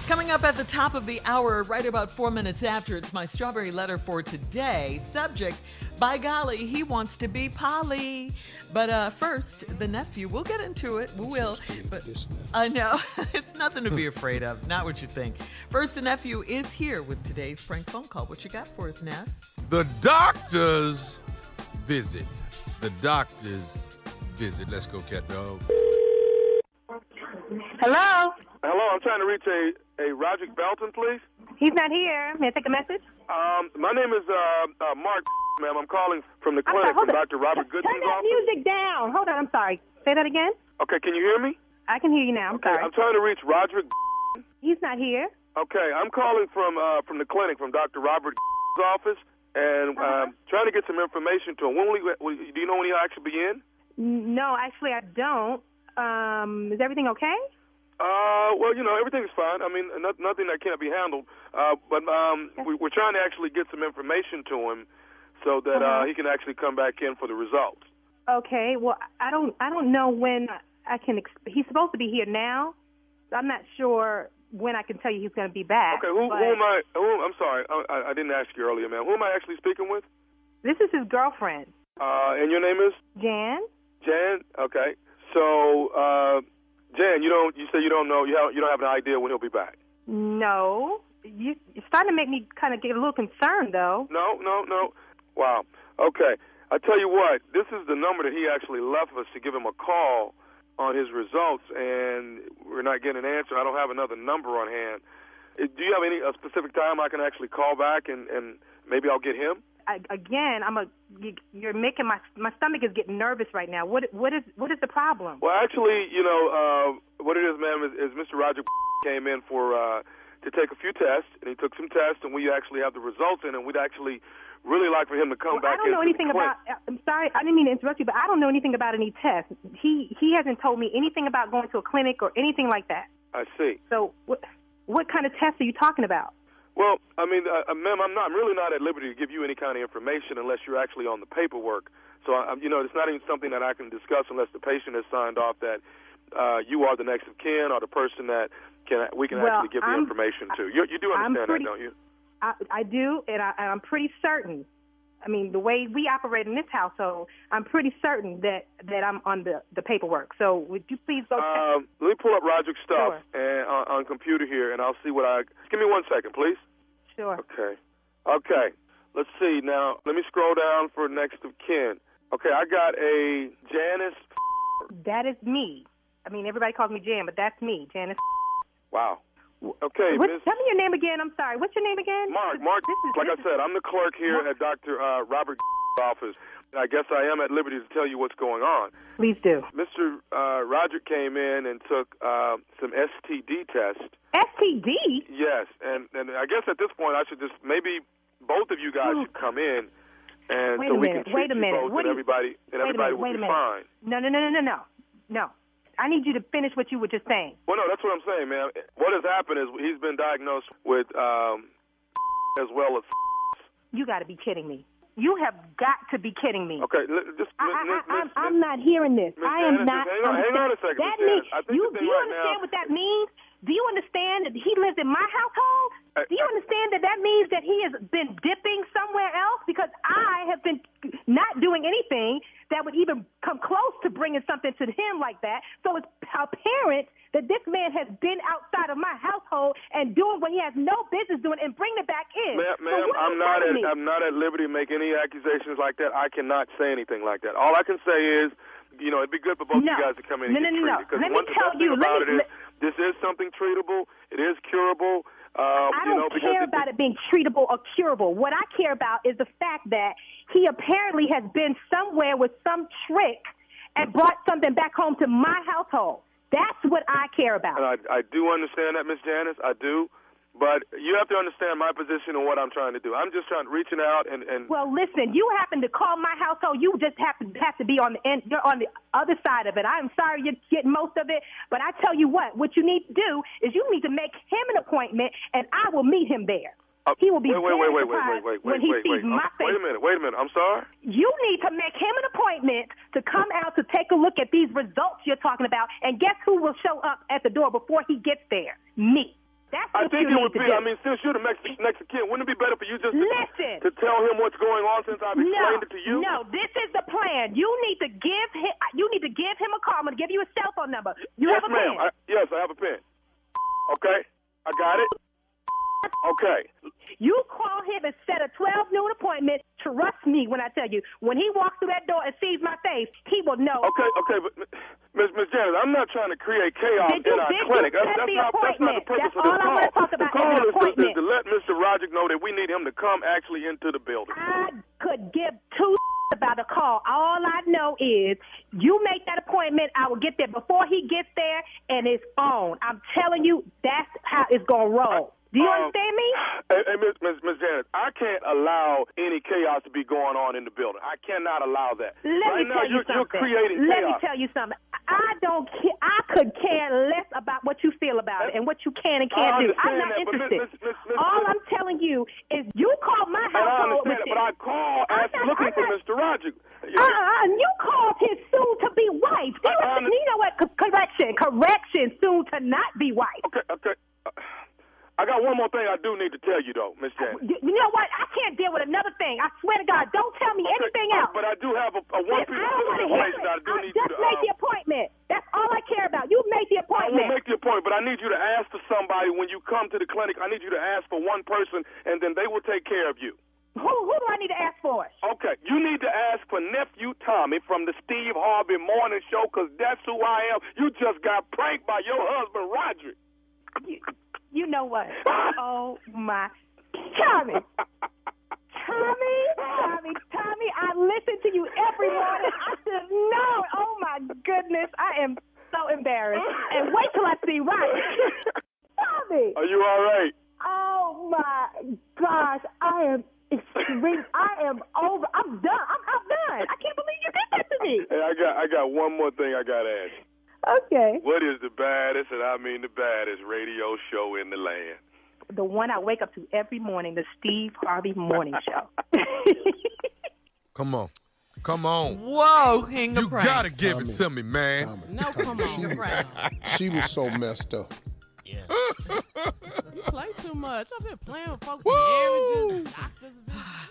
Coming up at the top of the hour, right about 4 minutes after, it's my strawberry letter for today. Subject, by golly, he wants to be Polly. But first, the nephew. We'll get into it. We will. But I know. It's nothing to be afraid of. Not what you think. First, the nephew is here with today's prank phone call. What you got for us, Neff? The doctor's visit. The doctor's visit. Let's go, cat dog. Hello? Hello, I'm trying to reach a Roderick Belton, please. He's not here. May I take a message? My name is Mark, ma'am. I'm calling from the clinic from Dr. Robert Goodson's office. Turn that music down. Hold on, I'm sorry. Say that again? Okay, can you hear me? I can hear you now. I'm sorry. I'm trying to reach Roderick. He's not here. Okay, I'm calling from the clinic from Dr. Robert's office, and trying to get some information to him. Do you know when he'll actually be in? No, actually I don't. Is everything okay? Well, everything's fine. I mean, nothing that can't be handled. But we're trying to actually get some information to him so that he can actually come back in for the results. Okay. Well, I don't know when I can. He's supposed to be here now. So I'm not sure when I can tell you he's going to be back. Okay. Who am I? I'm sorry. I didn't ask you earlier, ma'am. Who am I actually speaking with? This is his girlfriend. And your name is? Jan. Jan. Okay. So, Jan, you say you don't know. You don't have an idea when he'll be back. No. You're starting to make me kind of get a little concerned, though. No. Wow. Okay. I tell you what. This is the number that he actually left us to give him a call on his results, and we're not getting an answer. I don't have another number on hand. Do you have a specific time I can actually call back and maybe I'll get him? You're making my stomach is getting nervous right now. What is the problem? Well, actually, what it is, ma'am, is Mr. Roger came in for to take a few tests, and he took some tests, and we actually have the results in, and we'd actually really like for him to come back. I don't know anything about. I'm sorry, I didn't mean to interrupt you, but I don't know anything about any tests. He hasn't told me anything about going to a clinic or anything like that. I see. So what kind of tests are you talking about? Well, I mean, ma'am, I'm really not at liberty to give you any kind of information unless you're actually on the paperwork. So, it's not even something that I can discuss unless the patient has signed off that you are the next of kin or the person that we can actually give the information to. You do understand that, don't you? I do, and I'm pretty certain. I mean, the way we operate in this household, I'm pretty certain that I'm on the paperwork. So would you please go check? Let me pull up Roger's stuff and on computer here, and I'll see what Give me 1 second, please. Sure. Okay. Let's see. Now, let me scroll down for next of kin. Okay, I got a Janice. That is me. I mean, everybody calls me Jan, but that's me, Janice. Wow. Okay, tell me your name again. I'm sorry. What's your name again? Mark. Like I said, I'm the clerk here at Dr. Robert office. I guess I am at liberty to tell you what's going on. Please do. Mr. Roger came in and took some STD tests. STD? Yes, and I guess at this point I should just maybe both of you guys should come in, and so we can treat you both, and everybody will be fine. No. I need you to finish what you were just saying. Well, no, that's what I'm saying, man. What has happened is he's been diagnosed with as well as. You got to be kidding me. You have got to be kidding me. Okay, I'm not hearing this. I am not. Hang on a second. That means, do you understand what that means? Do you understand that he lives in my household? Do you understand that means that he has been dipping somewhere else? Because I have been not doing anything that would even come close to bringing something to him like that. So it's apparent that this man has been outside of my household and doing what he has no business doing and bringing it back in. Ma'am, I'm not at liberty to make any accusations like that. I cannot say anything like that. All I can say is, it'd be good for both of you guys to come in and get treated. Because let me tell you, this is something treatable. It is curable. I don't care about it being treatable or curable. What I care about is the fact that he apparently has been somewhere with some trick and brought something back home to my household. That's what I care about. And I do understand that, Miss Janice. I do. But you have to understand my position and what I'm trying to do. I'm just reaching out and. Well, listen, you happen to call my household. You just have to be on the end. You're on the other side of it. I'm sorry you're getting most of it, but I tell you what you need to do is you need to make him an appointment, and I will meet him there. He will be surprised when he sees my face. Wait a minute. I'm sorry? You need to make him an appointment to come out to take a look at these results you're talking about, and guess who will show up at the door before he gets there? Me. That's what I think it would be. I mean, since you're the next of kin, wouldn't it be better for you just to tell him what's going on since I've explained it to you? No, this is the plan. You need to give him a call. I'm going to give you a cell phone number. You have a pen? Yes, I have a pen. Okay, I got it. Okay. You call him and set a 12 noon appointment. Trust me when I tell you, when he walks through that door and sees my face, he will know. Okay, but Miss Janet, I'm not trying to create chaos in our clinic. That's not the purpose of this call. I want to talk about. The call is to let Mr. Roger know that we need him to come actually into the building. I could give two about a call. All I know is you make that appointment, I will get there before he gets there, and it's on. I'm telling you, that's how it's going to roll. Do Do you understand me? Hey, Miss Janet, I can't allow any chaos to be going on in the building. I cannot allow that. Let me tell you something. You're creating chaos. Let me tell you something. I could care less about what you feel about it and what you can and can't do. I'm not interested. All I'm telling you is you called my household. I understand it, but I called looking for Mr. Roger. You called his soon-to-be wife. You know what? Correction. Soon-to-not-be wife. Okay. I got one more thing I do need to tell you, though, Miss Janet. You know what? I can't deal with another thing. I swear to God, don't tell me anything else. But I do have a one piece of information that I do need you to... Just make the appointment. That's all I care about. You make the appointment. I will make the appointment, but I need you to ask for somebody when you come to the clinic. I need you to ask for one person, and then they will take care of you. Who do I need to ask for? Okay, you need to ask for Nephew Tommy from the Steve Harvey Morning Show, because that's who I am. You just got pranked by your husband, Roger. You know what? Oh, my. Tommy, I listen to you every morning. I should know. Oh, my goodness. I am so embarrassed. And wait till I see Roger. Tommy. Are you all right? Oh, my gosh. I am over. I'm done. I'm done. I can't believe you did that to me. Hey, I got one more thing I got to ask you. Okay. What is the baddest, and I mean the baddest, radio show in the land? The one I wake up to every morning, the Steve Harvey Morning Show. Come on. Whoa, hang the prank. You got to give it to me, man. Tommy. No, come on. She was so messed up. Yeah. You play too much. I've been playing with folks in marriages, doctors.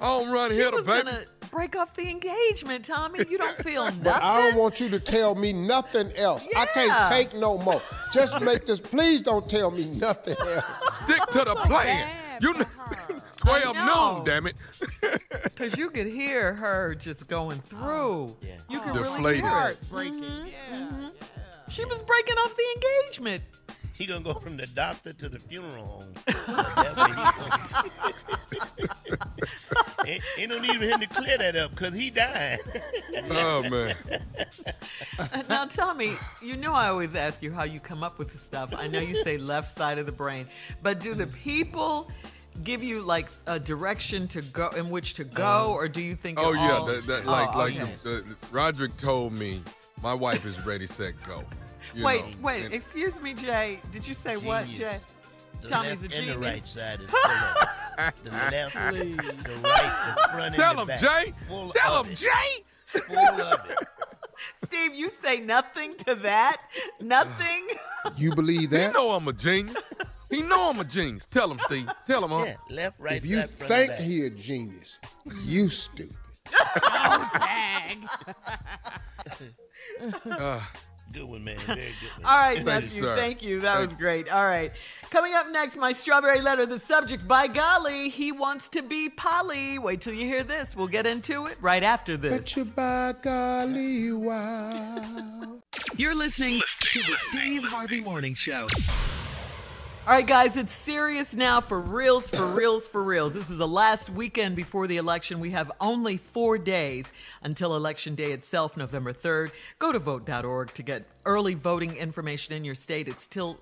Home run hitter, baby. Gonna break off the engagement, Tommy. You don't feel nothing. But I don't want you to tell me nothing else. Yeah. I can't take no more. Just make this. Please don't tell me nothing else. Stick to the plan. You know, 12 noon, damn it. Because you could hear her just going through. You could really hear it. Breaking. Yeah. She was breaking off the engagement. He gonna go from the doctor to the funeral home. Ain't no need for him to clear that up because he died. Oh, man. Now, Tommy, you know I always ask you how you come up with the stuff. I know you say left side of the brain, but do the people give you like a direction to go in which to go, or do you think? Roderick told me, my wife is ready, set, go. Wait, excuse me, Jay. Did you say genius. What, Jay? The Tommy's left a and genius. the right side is full of the left, the right, the front, and Tell the him, back. Jay. Tell him, Jay. Full of it. Steve, you say nothing to that? Nothing? You believe that? He know I'm a genius. He know I'm a genius. Tell him, Steve. Tell him, huh? Yeah, left, right, if you side, front, think and back. he a genius, you stupid. Oh, tag. Good one, man. Very good one. All right, Thank nephew. you, sir. Thank you. That was great. All right. Coming up next, my strawberry letter. The subject, by golly, he wants to be Polly. Wait till you hear this. We'll get into it right after this. But you by golly, wow. You're listening to the Steve Harvey Morning Show. All right, guys, it's serious now for reals, for reals, for reals. This is the last weekend before the election. We have only 4 days until Election Day itself, November 3rd. Go to vote.org to get early voting information in your state. It's still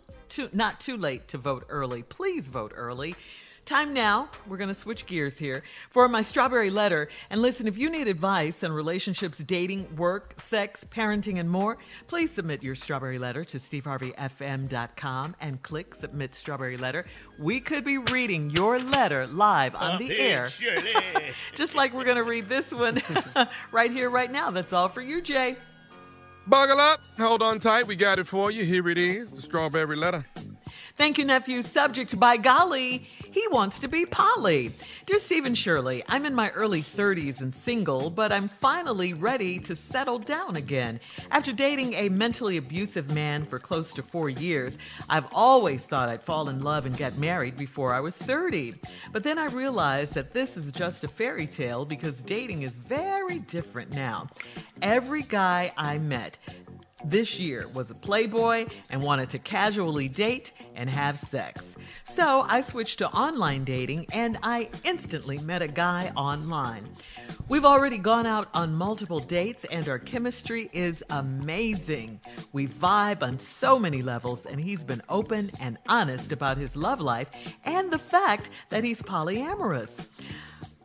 not too late to vote early. Please vote early. Time now, we're going to switch gears here, for my strawberry letter. And listen, if you need advice on relationships, dating, work, sex, parenting, and more, please submit your strawberry letter to steveharveyfm.com and click Submit Strawberry Letter. We could be reading your letter live on the air. Just like we're going to read this one right here, right now. That's all for you, Jay. Buckle up. Hold on tight. We got it for you. Here it is, the strawberry letter. Thank you, nephew. Subject, by golly, he wants to be Polly. Dear Steve and Shirley, I'm in my early 30s and single, but I'm finally ready to settle down again. After dating a mentally abusive man for close to 4 years, I've always thought I'd fall in love and get married before I was 30. But then I realized that this is just a fairy tale because dating is very different now. Every guy I met this year was a playboy and wanted to casually date and have sex. So I switched to online dating and I instantly met a guy online. We've already gone out on multiple dates and our chemistry is amazing. We vibe on so many levels and he's been open and honest about his love life and the fact that he's polyamorous.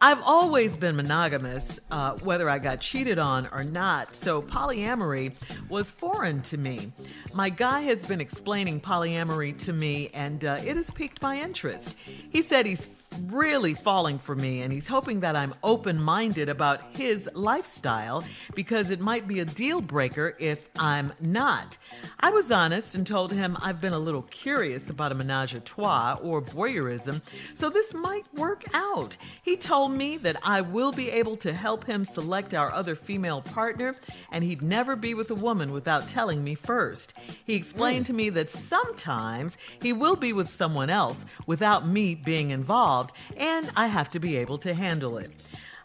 I've always been monogamous, whether I got cheated on or not, so polyamory was foreign to me. My guy has been explaining polyamory to me, and it has piqued my interest. He said he's really falling for me, and he's hoping that I'm open-minded about his lifestyle because it might be a deal breaker if I'm not. I was honest and told him I've been a little curious about a menage a trois or voyeurism, so this might work out. He told me that I will be able to help him select our other female partner, and he'd never be with a woman without telling me first. He explained to me that sometimes he will be with someone else without me being involved, and I have to be able to handle it.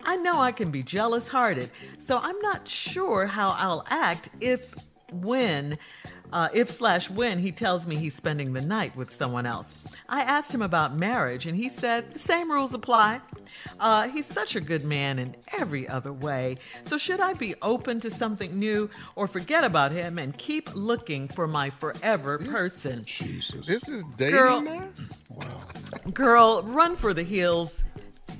I know I can be jealous-hearted, so I'm not sure how I'll act when he tells me he's spending the night with someone else. I asked him about marriage, and he said the same rules apply. He's such a good man in every other way. So should I be open to something new or forget about him and keep looking for my forever person? Jesus. This is dating now? Wow. Girl, run for the hills.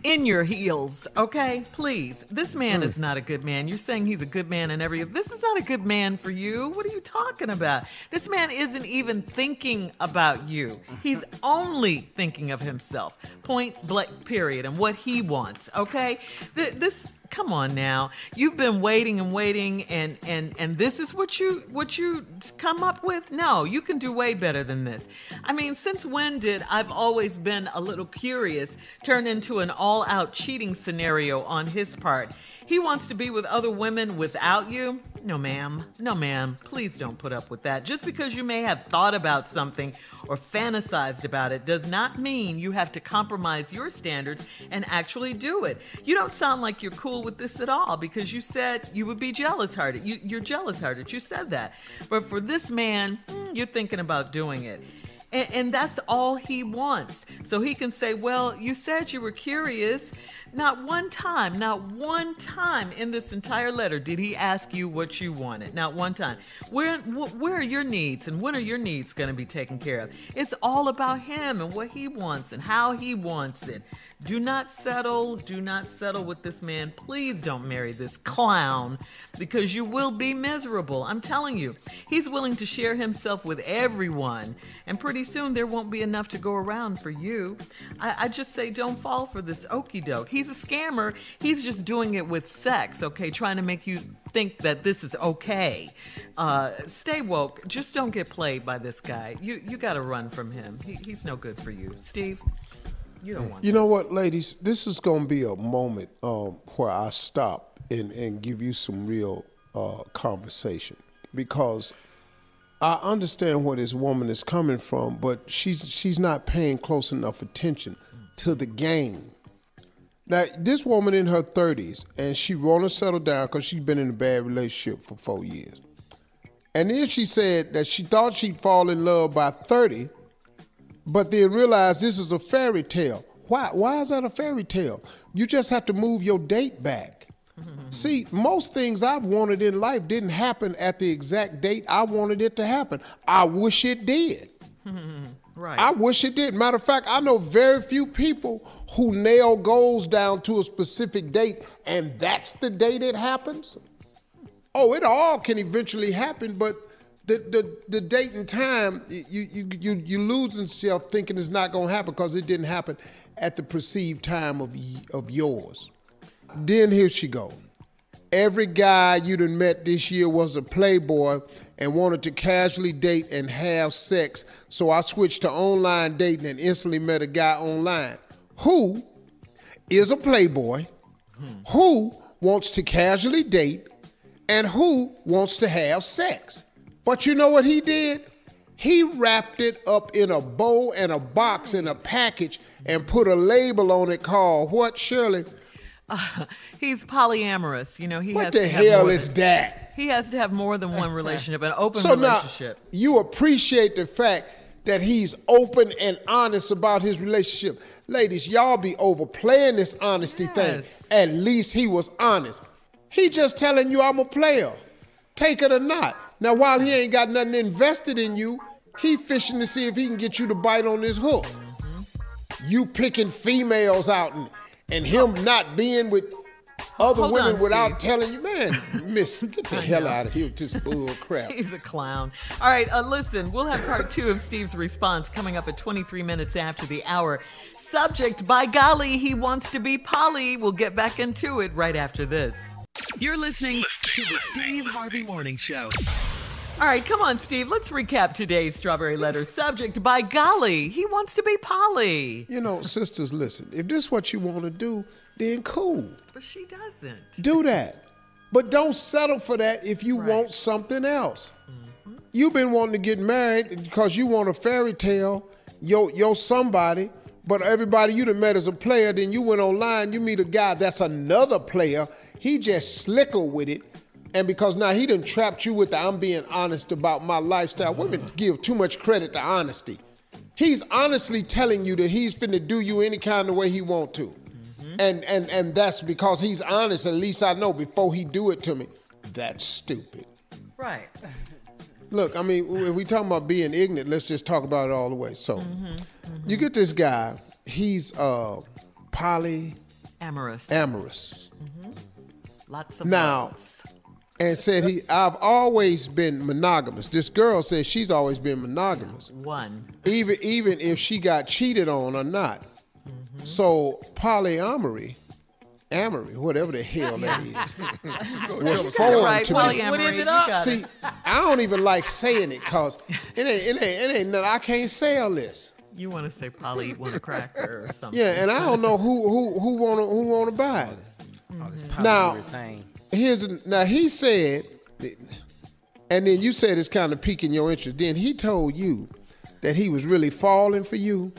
In your heels, okay? Please. This man is not a good man. You're saying he's a good man in every... This is not a good man for you. What are you talking about? This man isn't even thinking about you. He's only thinking of himself. Point blank, period. And what he wants, okay? This... Come on now. You've been waiting and waiting and this is what you come up with? No, you can do way better than this. I mean, since when did I've always been a little curious turn into an all-out cheating scenario on his part? He wants to be with other women without you? No, ma'am. No, ma'am. Please don't put up with that. Just because you may have thought about something or fantasized about it does not mean you have to compromise your standards and actually do it. You don't sound like you're cool with this at all because you said you would be jealous-hearted. You're jealous-hearted. You said that. But for this man, you're thinking about doing it. And that's all he wants. So he can say, well, you said you were curious. Not one time in this entire letter did he ask you what you wanted. Not one time. Where are your needs and when are your needs going to be taken care of? It's all about him and what he wants and how he wants it. Do not settle with this man. Please don't marry this clown because you will be miserable. I'm telling you, he's willing to share himself with everyone and pretty soon there won't be enough to go around for you. I just say don't fall for this okie doke. He's a scammer. He's just doing it with sex, okay? Trying to make you think that this is okay. Stay woke. Just don't get played by this guy. You got to run from him. He's no good for you. Steve? You know what, ladies? This is going to be a moment where I stop and give you some real conversation because I understand where this woman is coming from, but she's not paying close enough attention to the game. Now, this woman in her 30s, and she want to settle down because she's been in a bad relationship for 4 years. And then she said that she thought she'd fall in love by 30, but then realized this is a fairy tale. Why is that a fairy tale? You just have to move your date back. See, most things I've wanted in life didn't happen at the exact date I wanted it to happen. I wish it did. Right. I wish it did. Matter of fact, I know very few people who nail goals down to a specific date, and that's the date it happens. Oh, it all can eventually happen, but the date and time, you lose yourself thinking it's not going to happen because it didn't happen at the perceived time of yours. Then here she go. Every guy you done met this year was a playboy and wanted to casually date and have sex, so I switched to online dating and instantly met a guy online who is a playboy, who wants to casually date, and who wants to have sex. But you know what he did? He wrapped it up in a bow and a box in a package and put a label on it called what, Shirley? He's polyamorous. You know, what the hell is that? He has to have more than one relationship, an open relationship. Now, you appreciate the fact that he's open and honest about his relationship. Ladies, y'all be overplaying this honesty thing. At least he was honest. He just telling you I'm a player. Take it or not. Now, while he ain't got nothing invested in you, he fishing to see if he can get you to bite on this hook. You picking females out and him not being with other women without telling you, man, miss, get the hell out of here with this bull crap. He's a clown. All right, listen, we'll have part 2 of Steve's response coming up at 23 minutes after the hour. Subject, by golly, he wants to be poly. We'll get back into it right after this. You're listening to the Steve Harvey Morning Show. All right, come on, Steve. Let's recap today's Strawberry Letter. Subject, by golly, he wants to be poly. You know, sisters, listen. If this is what you want to do, then cool. But she doesn't. Do that. But don't settle for that if you want something else. Mm-hmm. You've been wanting to get married because you want a fairy tale, yo somebody, but everybody you done met as a player, then you went online, you meet a guy that's another player. He just slicker with it. And because now he done trapped you with the I'm being honest about my lifestyle. Women give too much credit to honesty. He's honestly telling you that he's finna do you any kind of way he want to. Mm-hmm. And that's because he's honest. At least I know before he do it to me. That's stupid. Right. Look, I mean, when we talking about being ignorant, let's just talk about it all the way. So you get this guy. He's polyamorous. Mm-hmm. Lots of loves. And said I've always been monogamous. This girl says she's always been monogamous. One. Even if she got cheated on or not. Mm-hmm. So polyamory, whatever the hell that is, was foreign to me. What is it? See, I don't even like saying it because it ain't nothing. I can't sell this. You want to say poly want a cracker or something? Yeah, and I don't know who wanna buy it. Oh, this polyamory thing. Now he said, and then you said it's kind of piquing your interest. Then he told you that he was really falling for you,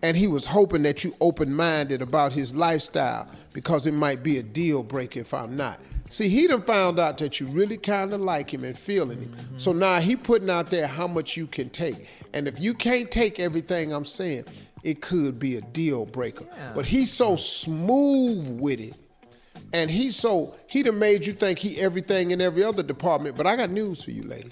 and he was hoping that you open-minded about his lifestyle because it might be a deal breaker if I'm not. See, he done found out that you really kind of like him and feeling him. Mm-hmm. So now he putting out there how much you can take. And if you can't take everything I'm saying, it could be a deal breaker. Yeah. But he's so smooth with it. And he done made you think he everything in every other department. But I got news for you, lady.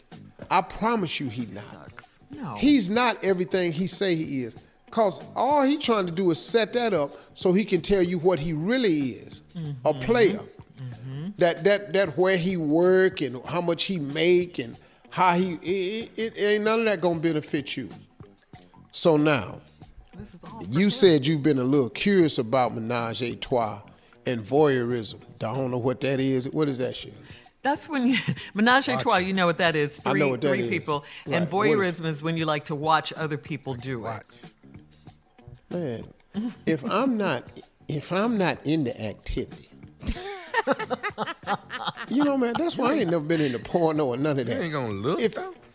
I promise you he not. No. He's not everything he say he is. Because all he trying to do is set that up so he can tell you what he really is. Mm-hmm. A player. Mm-hmm. That where he work and how much he make and how it ain't none of that gonna benefit you. So now, you said you've been a little curious about menage a trois and voyeurism. I don't know what that is. What is that shit? That's when you, menage a trois, you know what that is. Three people. Right. And voyeurism is when you like to watch other people do it. Man, if I'm not in the activity, you know, man, that's why I ain't never been into porno or none of that. You ain't gonna look.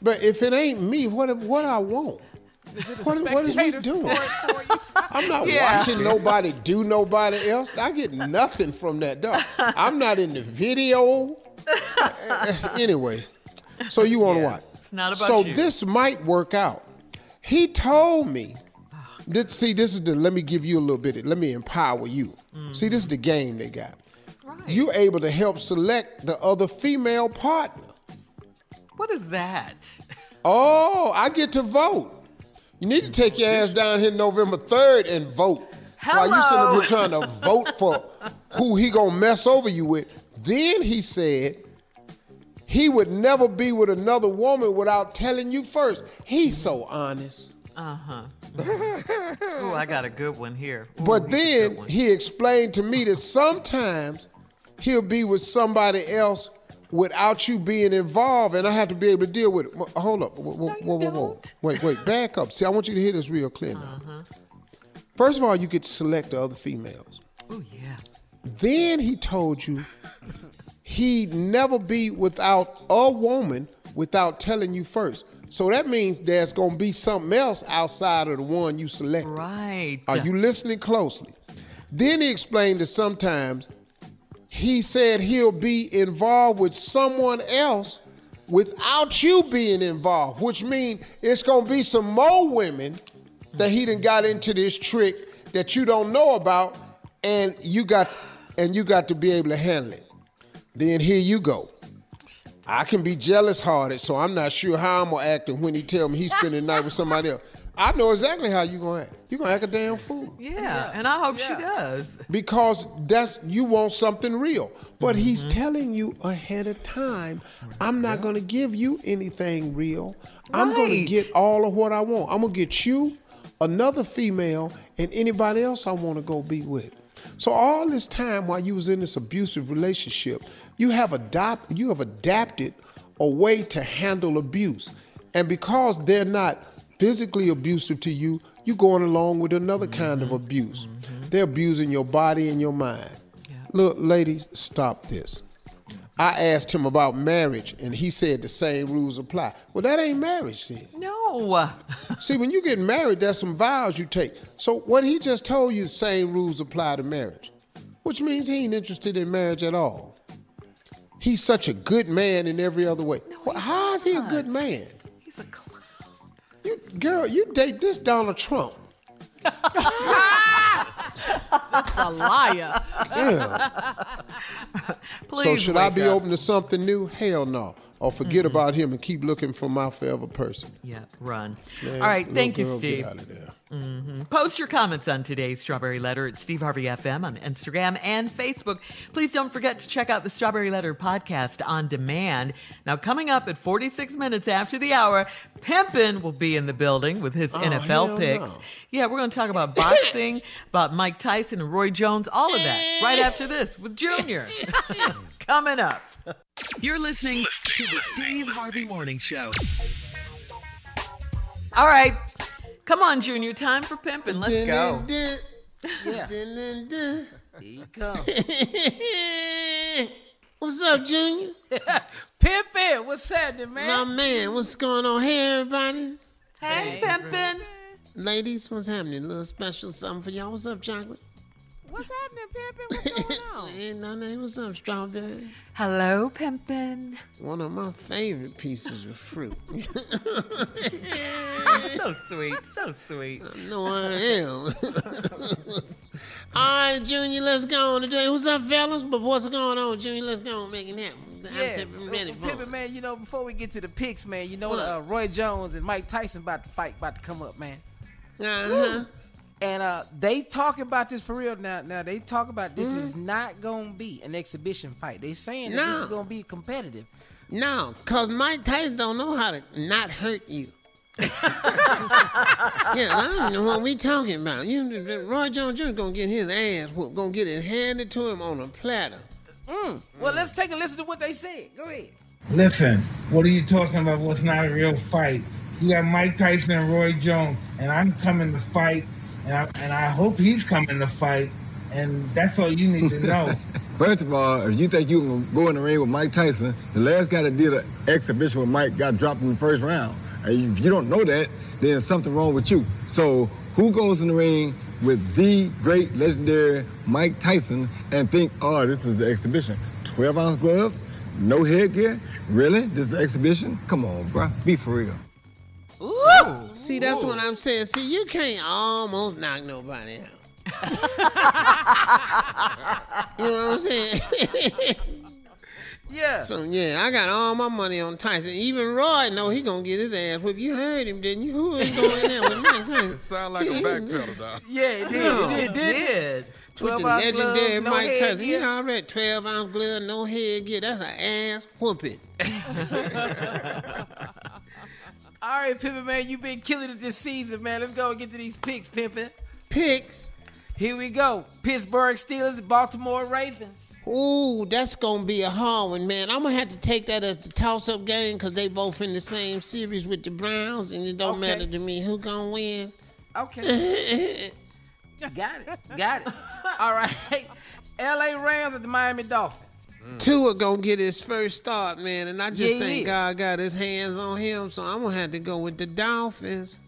But if it ain't me, what I want? Is it a what is we doing? For you? I'm not watching nobody do nobody else. I get nothing from that, dog. I'm not in the video. Anyway, so you want to watch? It's not about you. So this might work out. He told me. This is let me give you a little bit. Let me empower you. See, this is the game they got. Right. You able to help select the other female partner. What is that? Oh, I get to vote. You need to take your ass down here November 3rd and vote. Hello. While you sitting up here trying to vote for who he gonna mess over you with. Then he said he would never be with another woman without telling you first. He's so honest. Uh-huh. Oh, I got a good one here. Ooh, but then he explained to me that sometimes he'll be with somebody else without you being involved, and I have to be able to deal with it. Hold up. Whoa. Wait, back up. See, I want you to hear this real clear now. First of all, you get to select the other females. Oh, yeah. Then he told you he'd never be without a woman without telling you first. So that means there's going to be something else outside of the one you selected. Right. Are you listening closely? Then he explained that sometimes he said he'll be involved with someone else without you being involved, which means it's going to be some more women that he done got into this trick that you don't know about, and you got to be able to handle it. Then here you go. I can be jealous-hearted, so I'm not sure how I'm going to act when he tell me he's spending the night with somebody else. I know exactly how you going to act. You're going to act a damn fool. Yeah, and I hope she does. Because you want something real. But he's telling you ahead of time, I'm not going to give you anything real. I'm going to get all of what I want. I'm going to get you, another female, and anybody else I want to go be with. So all this time while you was in this abusive relationship, you have adapted a way to handle abuse. And because they're not physically abusive to you, you're going along with another kind of abuse. They're abusing your body and your mind. Yeah. Look, ladies, stop this. I asked him about marriage, and he said the same rules apply. Well, that ain't marriage then. No. See, when you get married, there's some vows you take. So what he just told you, the same rules apply to marriage, which means he ain't interested in marriage at all. He's such a good man in every other way. No, how is he a good man? He's a clown. You date this Donald Trump. Just a liar. Yeah. So should I be open to something new? Hell no. Or forget about him and keep looking for my forever person. Yeah, run. Man, all right, thank you, girl, Steve. Get out of there. Post your comments on today's Strawberry Letter at Steve Harvey FM on Instagram and Facebook. Please don't forget to check out the Strawberry Letter podcast on demand. Now, coming up at 46 minutes after the hour, Pimpin will be in the building with his NFL picks. No. Yeah, we're going to talk about boxing, about Mike Tyson and Roy Jones, all of that, right after this with Junior. Coming up. You're listening to the Steve Harvey Morning Show. All right. Come on, Junior. Time for Pimpin'. Let's go. Yeah. Here you come. What's up, Junior? Pimpin', what's happening, man? My man, what's going on? Hey, everybody. Hey, Pimpin'. Ladies, what's happening? A little special something for y'all. What's up, Chocolate? What's happening, Pimpin'? What's going on? Ain't nothing. What's up, Strawberry? Hello, Pimpin'. One of my favorite pieces of fruit. So sweet, so sweet. I know I am. All right, Junior, let's go on today. What's up, fellas? But what's going on, Junior? Let's go on, make it happen. Yeah, Pimpin', man, you know, before we get to the picks, man, you know, Roy Jones and Mike Tyson about to come up, man. Uh-huh. And they talk about this for real now. Now they talk about this is not gonna be an exhibition fight. They saying that this is gonna be competitive. No, cause Mike Tyson don't know how to not hurt you. Yeah, I don't know what we talking about. Roy Jones Jr. gonna get his ass whooped, gonna get it handed to him on a platter. Well, let's take a listen to what they said. Go ahead. Listen, what are you talking about? What's not a real fight? You got Mike Tyson and Roy Jones, and I'm coming to fight. And I hope he's coming to fight, and that's all you need to know. First of all, if you think you can go in the ring with Mike Tyson, the last guy that did an exhibition with Mike got dropped in the first round. And if you don't know that, then there's something wrong with you. So who goes in the ring with the great, legendary Mike Tyson and think, oh, this is the exhibition? 12-ounce gloves? No headgear? Really? This is an exhibition? Come on, bro. Be for real. Ooh. See, that's what I'm saying. See, you can't almost knock nobody out. You know what I'm saying? Yeah. So, yeah, I got all my money on Tyson. Even Roy know he gonna get his ass whipped. You heard him, didn't you? Who is going in there with Mike Tyson? It sound like a backpedal, dog. Yeah, it did. With the legendary Mike Tyson. He already 12-ounce glove, no headgear. That's an ass whooping. All right, Pimpin', man, you been killing it this season, man. Let's go and get to these picks, Pimpin'. Picks? Here we go. Pittsburgh Steelers, Baltimore Ravens. Ooh, that's going to be a hard one, man. I'm going to have to take that as the toss-up game because they both in the same series with the Browns, and it don't matter to me who going to win. Okay. Got it. All right. L.A. Rams at the Miami Dolphins. Tua gonna get his first start, man, and I just think God got his hands on him, so I'm gonna have to go with the Dolphins.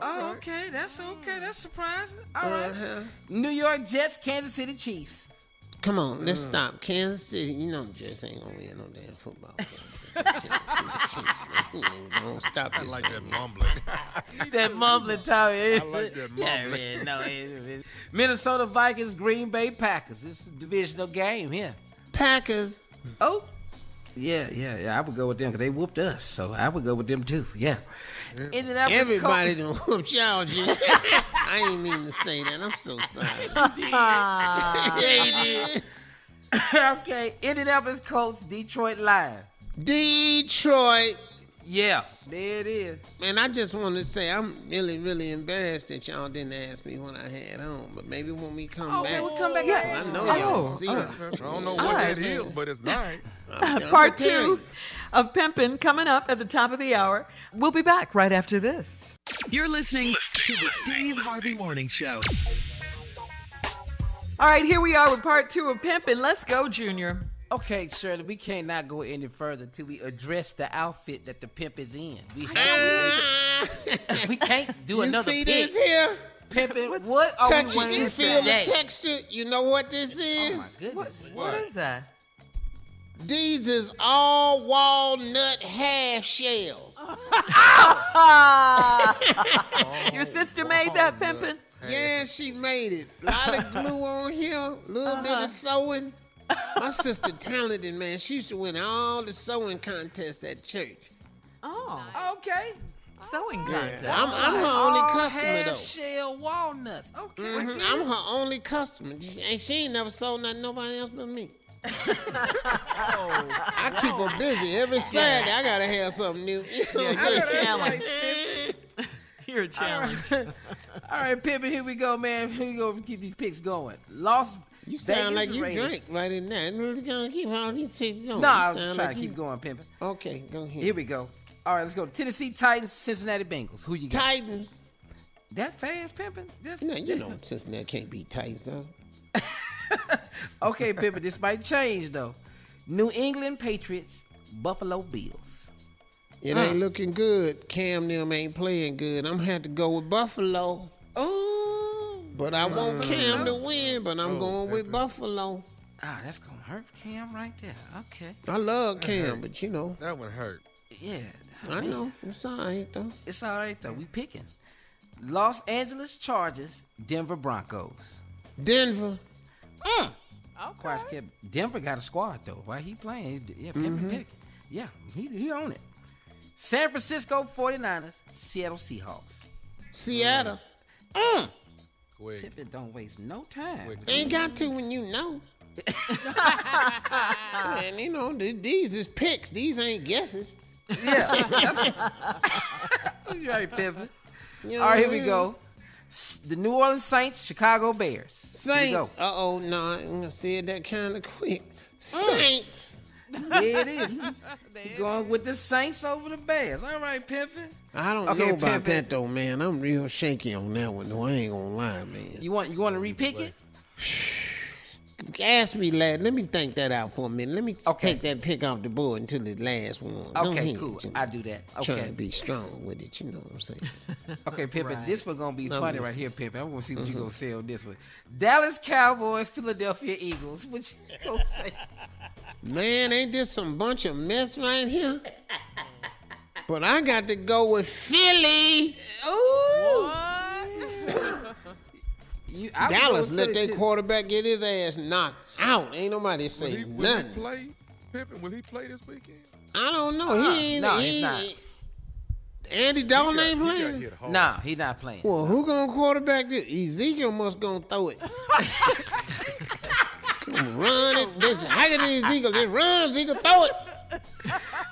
Oh, okay. That's okay. That's surprising. All right. New York Jets, Kansas City Chiefs. Come on, let's stop. Kansas City, you know the Jets ain't gonna win no damn football game. Kansas City Chiefs, man. Don't stop this. I like that mumbling. That mumbling, Tommy. I like that mumbling. Yeah, man, Minnesota Vikings, Green Bay Packers. This is a divisional game here. Packers. Oh. Yeah. I would go with them because they whooped us. So I would go with them too. Yeah. Everybody done whooped y'all, G. I ain't mean to say that. I'm so sorry. Yeah, you did. Okay. Indianapolis Colts, Detroit Lions. Detroit. Yeah, there it is. Man, I just want to say I'm really, really embarrassed that y'all didn't ask me what I had on. But maybe when we come back. We'll come back. I know y'all see it. I don't know what that is, but it's nice. Part 2 of Pimpin' coming up at the top of the hour. We'll be back right after this. You're listening to the Steve Harvey Morning Show. All right, here we are with part 2 of Pimpin'. Let's go, Junior. Okay, Shirley, we cannot go any further till we address the outfit that the pimp is in. We can't do another pic. You see this here? Pimpin', what are we wearing You feel today? the texture? You know what this is? Oh, my goodness. What is that? These is all walnut half shells. Your sister made that, Pimpin'? Yeah, she made it. A lot of glue on here, a little bit of sewing. My sister talented, man. She used to win all the sewing contests at church. Oh. Okay. Sewing contest. I'm her only customer, though. Half-shell walnuts. Okay. I'm her only customer. And she ain't never sold nothing nobody else but me. I keep her busy. Every Saturday, I got to have something new. You know what I'm saying? You're a challenge. All right, Pimpin', here we go, man. Here we go. Keep these picks going. You sound Vegas like you Raiders. drink right in there. We're going to keep all these picks going. No, I was trying to keep going, Pimpin'. Okay, go ahead. Here we go. All right, let's go. Tennessee Titans, Cincinnati Bengals. Who you got? Titans. That fast, Pimpin'? No, you know Cincinnati can't beat Titans, though. Okay, Pimpin', this might change, though. New England Patriots, Buffalo Bills. It ain't looking good. Cam them ain't playing good. I'm going to have to go with Buffalo. Oh. But I want Cam to win, but I'm going with Buffalo. Ah, that's going to hurt Cam right there. Okay. I love Cam, but you know. That one hurt. Yeah. I know. It's all right, though. It's all right, though. We picking. Los Angeles Chargers, Denver Broncos. Denver. Okay. Denver got a squad, though. Why he playing? Yeah, Pimpin' pick. Yeah, he own it. San Francisco 49ers, Seattle Seahawks. Seattle. Pimpin' don't waste no time. Ain't got to when you know. Man, you know, these is picks. These ain't guesses. Yeah. You're right, Pimpin'. All right, here we go. The New Orleans Saints, Chicago Bears. Saints. Uh-oh, no, I'm going to say it that kind of quick. Saints. There it is. Going with the Saints over the Bears. All right, Pimpin'. I don't know about that, though, man. I'm real shaky on that one, though. I ain't going to lie, man. You want to repick it? Ask me, lad. Let me think that out for a minute. Let me take that pick off the board until the last one. Okay, cool. I do that. Okay. Trying to be strong with it, you know what I'm saying? Okay, Pimpin', this one going to be funny right here, Pimpin'. I'm going to see what you going to say on this one. Dallas Cowboys, Philadelphia Eagles. What you going to say? Man, ain't this some bunch of mess right here? But I got to go with Philly. Ooh. Dallas let their quarterback get his ass knocked out. Ain't nobody say nothing. Will he play? Pimpin', will he play this weekend? I don't know. He's not. Andy Dalton ain't playing? Nah, he not playing. Well, who gonna quarterback this? Ezekiel must gonna throw it. Run it. How can Ezekiel just run? Ezekiel, throw it.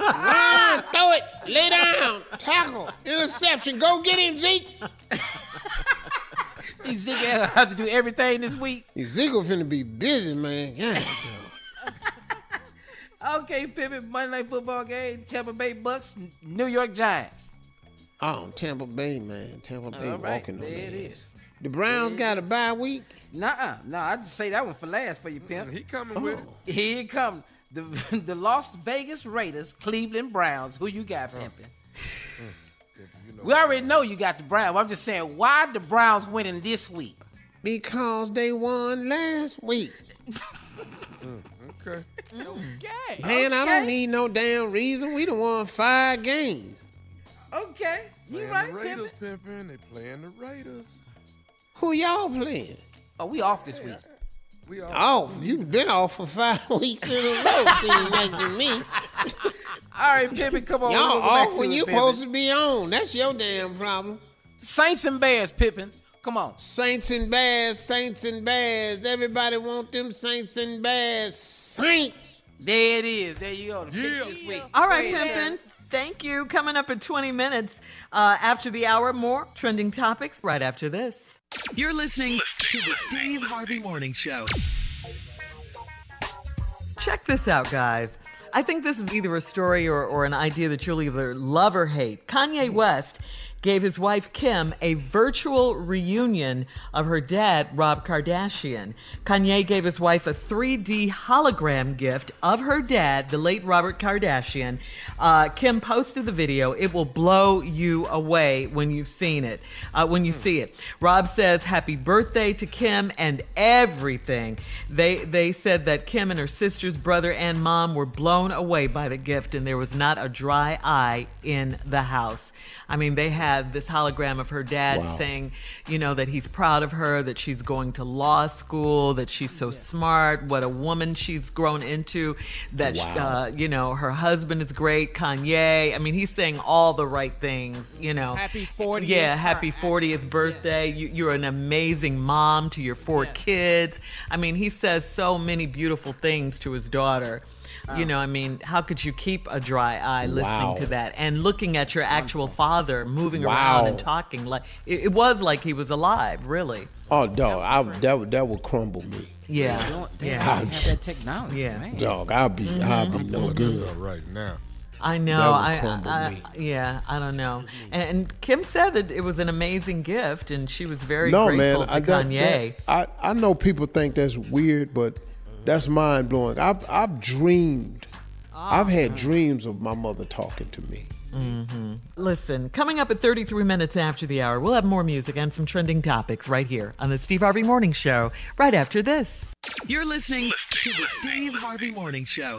Run, throw it. Lay down. Tackle. Interception. Go get him, Zeke. Ezekiel have to do everything this week. Ezekiel finna be busy, man. God. Okay, Pimpin', Monday Night Football game, Tampa Bay Bucks, New York Giants. Oh, Tampa Bay, man. Tampa Bay walking on there it is. The Browns got a bye week? Nah, I just say that one for last for you, Pimp. He coming with it. Here it come. The Las Vegas Raiders, Cleveland Browns. Who you got, Pimpin'? We already know you got the Browns. I'm just saying, why the Browns winning this week? Because they won last week. Okay. Okay. Man, I don't need no damn reason. We done won 5 games. Okay. You Playing right, the Raiders, Pimpin. They playing the Raiders. Who y'all playing? Oh, we off this week. We off. Oh, you've been off for 5 weeks in a row, seems like to me. All right, Pimpin, come on. Y'all off when you supposed to be on. That's your damn problem. Saints and Bears, Pimpin. Come on. Saints and Bears, Saints and Bears. Everybody want them Saints and Bears. Saints. There it is. There you go. The picks this week. All right, Pimpin. Thank you. Coming up at 20 minutes after the hour, more trending topics right after this. You're listening to the Steve Harvey Morning Show. Check this out, guys. I think this is either a story or an idea that you'll either love or hate. Kanye West gave his wife Kim a virtual reunion of her dad, Robert Kardashian. Kanye gave his wife a 3D hologram gift of her dad, the late Robert Kardashian. Kim posted the video. It will blow you away when you've seen it, when you see it. Rob says happy birthday to Kim and everything. They said that Kim and her sisters, brother, and mom were blown away by the gift, and there was not a dry eye in the house. I mean, they had this hologram of her dad saying, you know, that he's proud of her, that she's going to law school, that she's so smart, what a woman she's grown into, that, you know, her husband is great, Kanye. I mean, he's saying all the right things, you know. Happy 40th. Yeah, happy 40th birthday. You're an amazing mom to your 4 kids. I mean, he says so many beautiful things to his daughter. You know, I mean, how could you keep a dry eye listening to that and looking at your actual father moving around and talking like it was like he was alive, really? Oh, dog, that would crumble me. Yeah, have that technology. Yeah, man. Dog, I'll be no good right now. I know. I don't know. And Kim said that it was an amazing gift, and she was very grateful to Kanye. I know people think that's weird, but that's mind blowing. I've dreamed. I've had dreams of my mother talking to me. Mm-hmm. Listen, coming up at 33 minutes after the hour, we'll have more music and some trending topics right here on the Steve Harvey Morning Show. Right after this. You're listening to the Steve Harvey Morning Show.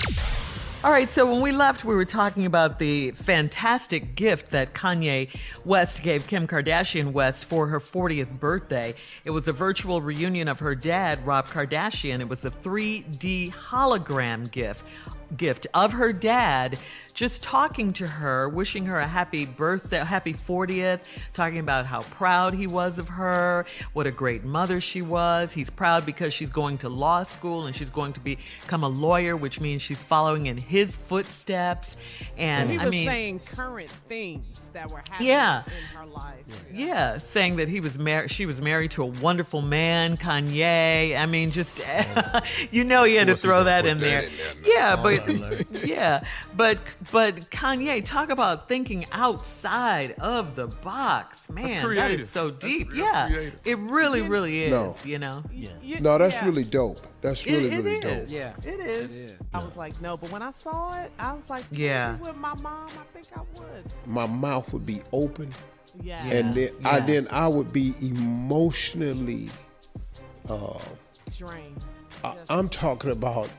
All right, so when we left, we were talking about the fantastic gift that Kanye West gave Kim Kardashian West for her 40th birthday. It was a virtual reunion of her dad, Rob Kardashian. It was a 3D hologram gift of her dad, just talking to her, wishing her a happy birthday, happy 40th, talking about how proud he was of her, what a great mother she was. He's proud because she's going to law school and she's going to become a lawyer, which means she's following in his footsteps. And so he was saying current things that were happening in her life. Yeah, saying that she was married to a wonderful man, Kanye. I mean, just you know, he had to throw that in there. But Kanye, talk about thinking outside of the box. Man, that is so deep. Creative. It really is, you know. No, that's really dope. That's really dope. Yeah, it is. I was like, no, but when I saw it, I was like, with my mom, I think I would. My mouth would be open. Yeah. And then I would be emotionally drained. I'm talking about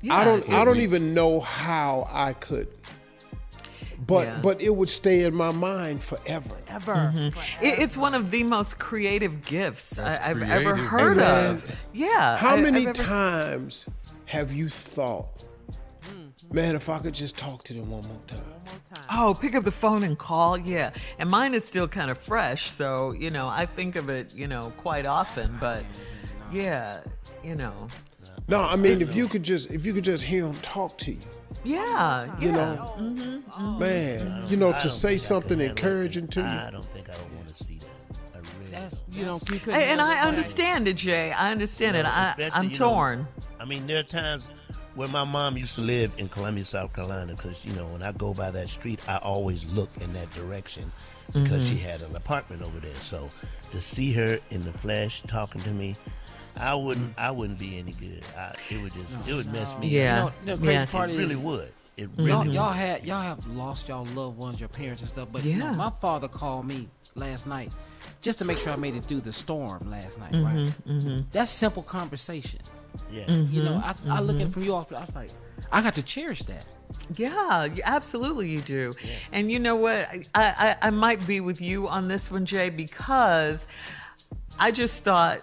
I don't even know how I could, but it would stay in my mind forever. Mm-hmm. It's one of the most creative gifts I've ever heard of. Yeah. How many times have you thought, man, if I could just talk to them one more time? Oh, pick up the phone and call. Yeah. And mine is still kind of fresh. So, you know, I think of it, you know, quite often, but yeah, you know. No, I mean, if you could just hear them talk to you. Yeah. You know, man, you know, to say something encouraging to you. I don't think I would want to see that. I really and I understand it, Jay. I understand it. I'm torn. I mean, there are times where my mom used to live in Columbia, South Carolina, because, you know, when I go by that street, I always look in that direction because she had an apartment over there. So to see her in the flesh talking to me, I wouldn't be any good. It would mess me up. The crazy part is, really would. It really y'all have lost y'all loved ones, your parents and stuff. But you know, my father called me last night just to make sure I made it through the storm last night. Right? That's simple conversation. Yeah. You know, I look at it from you all. I was like, I got to cherish that. Yeah, absolutely you do. Yeah. And you know what? I might be with you on this one, Jay, because I just thought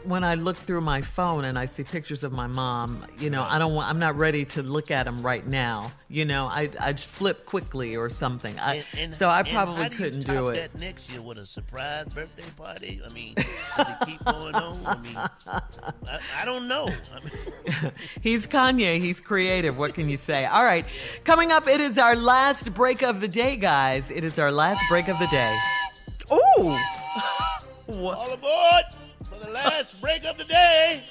when I look through my phone and I see pictures of my mom, you know, I'm not ready to look at them right now. You know, I'd flip quickly or something. So I probably couldn't do it. That next year with a surprise birthday party? I mean, does it keep going on? I mean, I don't know. He's Kanye. He's creative. What can you say? All right. Coming up, it is our last break of the day, guys. It is our last break of the day. Ooh. What? All aboard for the last break of the day.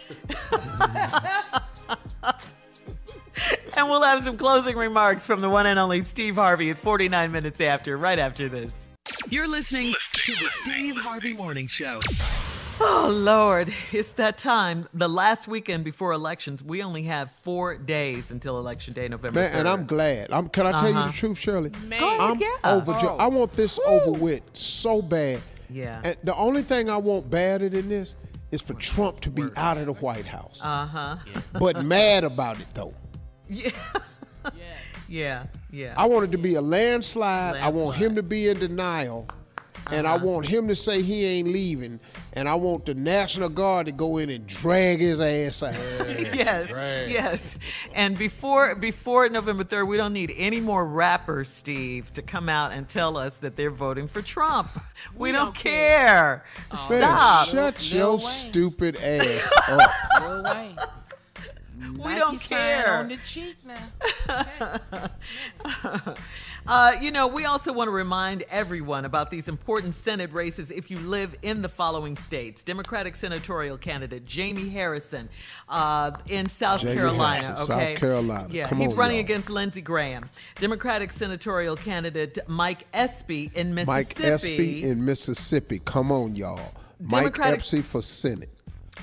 And we'll have some closing remarks from the one and only Steve Harvey at 49 minutes after, right after this. You're listening to the Steve Harvey Morning Show. Oh, Lord. It's that time. The last weekend before elections. We only have 4 days until Election Day, November 3rd. And I'm glad. Can I tell you the truth, Shirley? I'm overjoyed. I want this over with so bad. Yeah. And the only thing I want badder than this is for Trump to be out of the White House. Yeah. But mad about it, though. Yeah. I want it to be a landslide. I want him to be in denial. And I want him to say he ain't leaving. And I want the National Guard to go in and drag his ass out. Yes. And before November 3rd, we don't need any more rappers, Steve, to come out and tell us that they're voting for Trump. We don't care. Stop. Shut your stupid ass up. Lil Wayne. We don't care. On the cheek now. You know, we also want to remind everyone about these important Senate races if you live in the following states. Democratic senatorial candidate Jamie Harrison in South Carolina. South Carolina. Yeah, Come he's on, running y'all. against Lindsey Graham. Democratic senatorial candidate Mike Espy in Mississippi. Mike Espy in Mississippi. Come on, y'all. Mike Espy for Senate.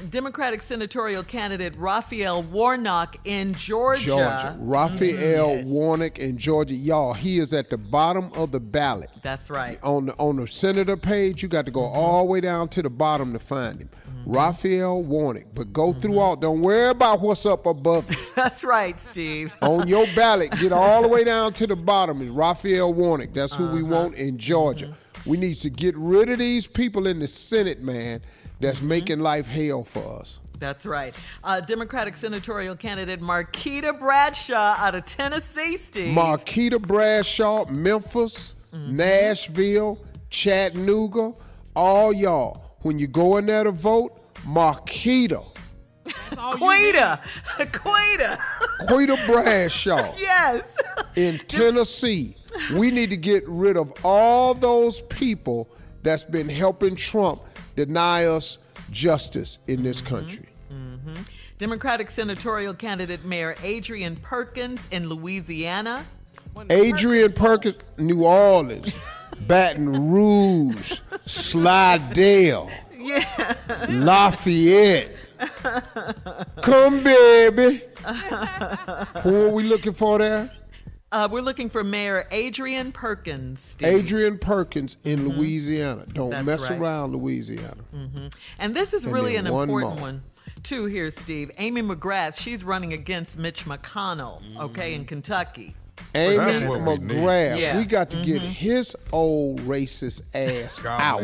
Democratic senatorial candidate Raphael Warnock in Georgia. Raphael Warnock in Georgia. Y'all, he is at the bottom of the ballot. That's right. On the senator page, you got to go all the way down to the bottom to find him. Raphael Warnock. But go through all. Don't worry about what's up above you. That's right, Steve. On your ballot, get all the way down to the bottom is Raphael Warnock. That's who we want in Georgia. We need to get rid of these people in the Senate, man, that's making life hell for us. That's right. Democratic senatorial candidate Marquita Bradshaw out of Tennessee, Steve. Marquita Bradshaw, Memphis, Nashville, Chattanooga, all y'all. When you go in there to vote, Marquita. Quita Bradshaw. Yes. In Tennessee. We need to get rid of all those people that's been helping Trump deny us justice in this country. Democratic senatorial candidate Mayor Adrian Perkins in Louisiana. Adrian Perkins, New Orleans, Baton Rouge, Slidell, Lafayette. Come, baby. Who are we looking for there? We're looking for Mayor Adrian Perkins, Steve. Adrian Perkins in Louisiana. Don't mess around, Louisiana. And this is really an important one, too, here, Steve. Amy McGrath, she's running against Mitch McConnell, in Kentucky. Amy McGrath. We got to get his old racist ass out.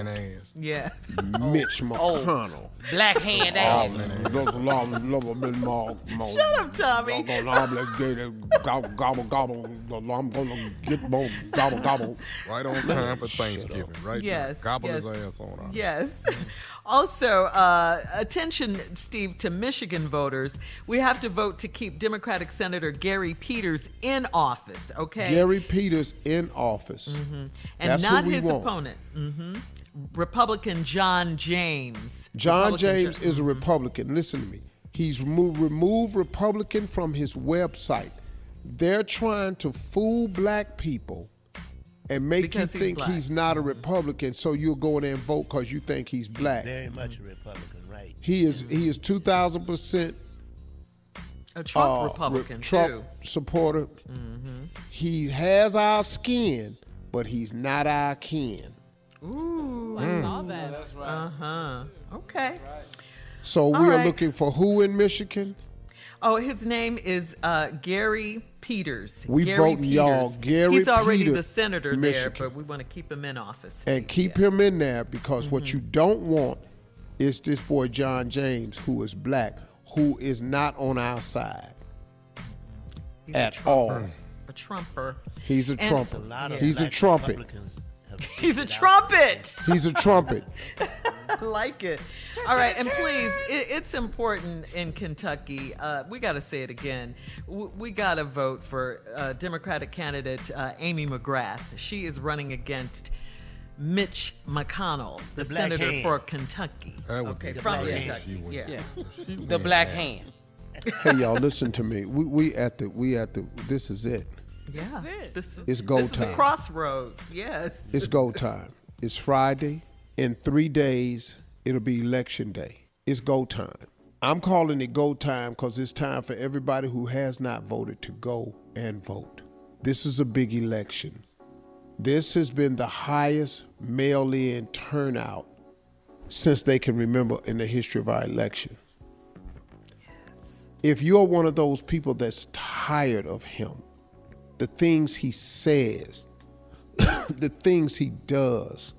Yeah. Mitch McConnell. Black hand ass. Shut up, Tommy. I'm gonna get more gobble. Right on time for Thanksgiving, right? Yes. Gobble his ass on out. Yes. Also, attention, Steve, to Michigan voters. We have to vote to keep Democratic Senator Gary Peters in office, okay? Gary Peters in office. And that's not who we his want. Opponent. Republican John James. John James is a Republican. Listen to me. He's removed Republican from his website. They're trying to fool black people and make you think he's not a Republican, so you'll go in there and vote because you think he's black. Very much a Republican, right? He is 2,000% A Trump Republican, Trump too. supporter. Mm-hmm. He has our skin, but he's not our kin. Ooh, I saw that. That's right. Uh-huh. Okay. So we are looking for who in Michigan? Oh, his name is Gary Peters. We voting y'all, Gary Peters. He's already the senator Michigan. there, but we want to keep him in office. And keep him in there because what you don't want is this boy John James, who is black, who is not on our side at all. A Trumper. He's a trumper. He's a trumpet. He's a trumpet. He's a trumpet. I like it. All right, and please, it's important in Kentucky. We got to say it again. We got to vote for Democratic candidate Amy McGrath. She is running against Mitch McConnell, the senator for Kentucky. Okay, from Kentucky. Yeah. The black hand. Hey, y'all, listen to me. We at the. This is it. Yeah, it's go time. This is the crossroads. Yes, it's go time. It's Friday. In 3 days, it'll be election day. It's go time. I'm calling it go time because it's time for everybody who has not voted to go and vote. This is a big election. This has been the highest mail-in turnout since they can remember in the history of our election. Yes. If you're one of those people that's tired of him, the things he says, the things he does,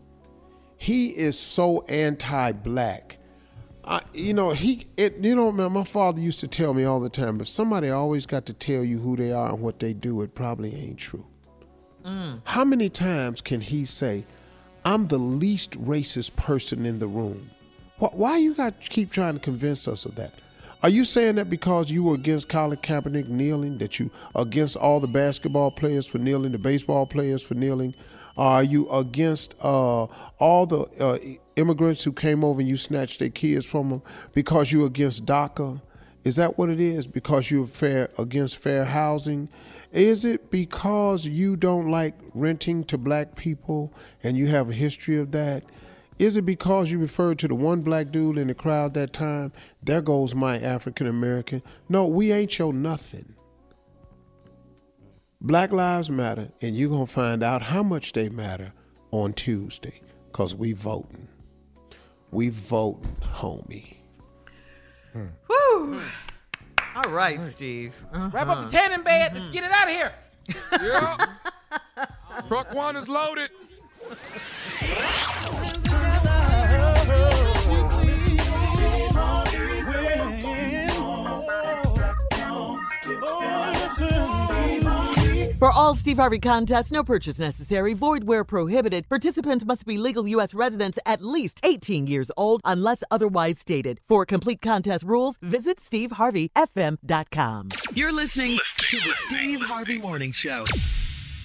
he is so anti-black. Man, my father used to tell me all the time, if somebody always got to tell you who they are and what they do, it probably ain't true. How many times can he say, I'm the least racist person in the room? Why you got to keep trying to convince us of that? Are you saying that because you were against Colin Kaepernick kneeling, that you against all the basketball players for kneeling, the baseball players for kneeling? Are you against all the immigrants who came over and you snatched their kids from them because you're against DACA? Is that what it is? Because you're against fair housing? Is it because you don't like renting to black people and you have a history of that? Is it because you referred to the one black dude in the crowd that time? There goes my African American. No, we ain't your nothing. Black Lives Matter, and you're going to find out how much they matter on Tuesday, because we voting. We voting, homie. Woo! All right, Steve. Wrap up the tanning bed. Let's get it out of here. Yeah. Truck one is loaded. For all Steve Harvey contests, no purchase necessary, void where prohibited. Participants must be legal U.S. residents at least 18 years old unless otherwise stated. For complete contest rules, visit SteveHarveyFM.com. You're listening to the Steve Harvey Morning Show.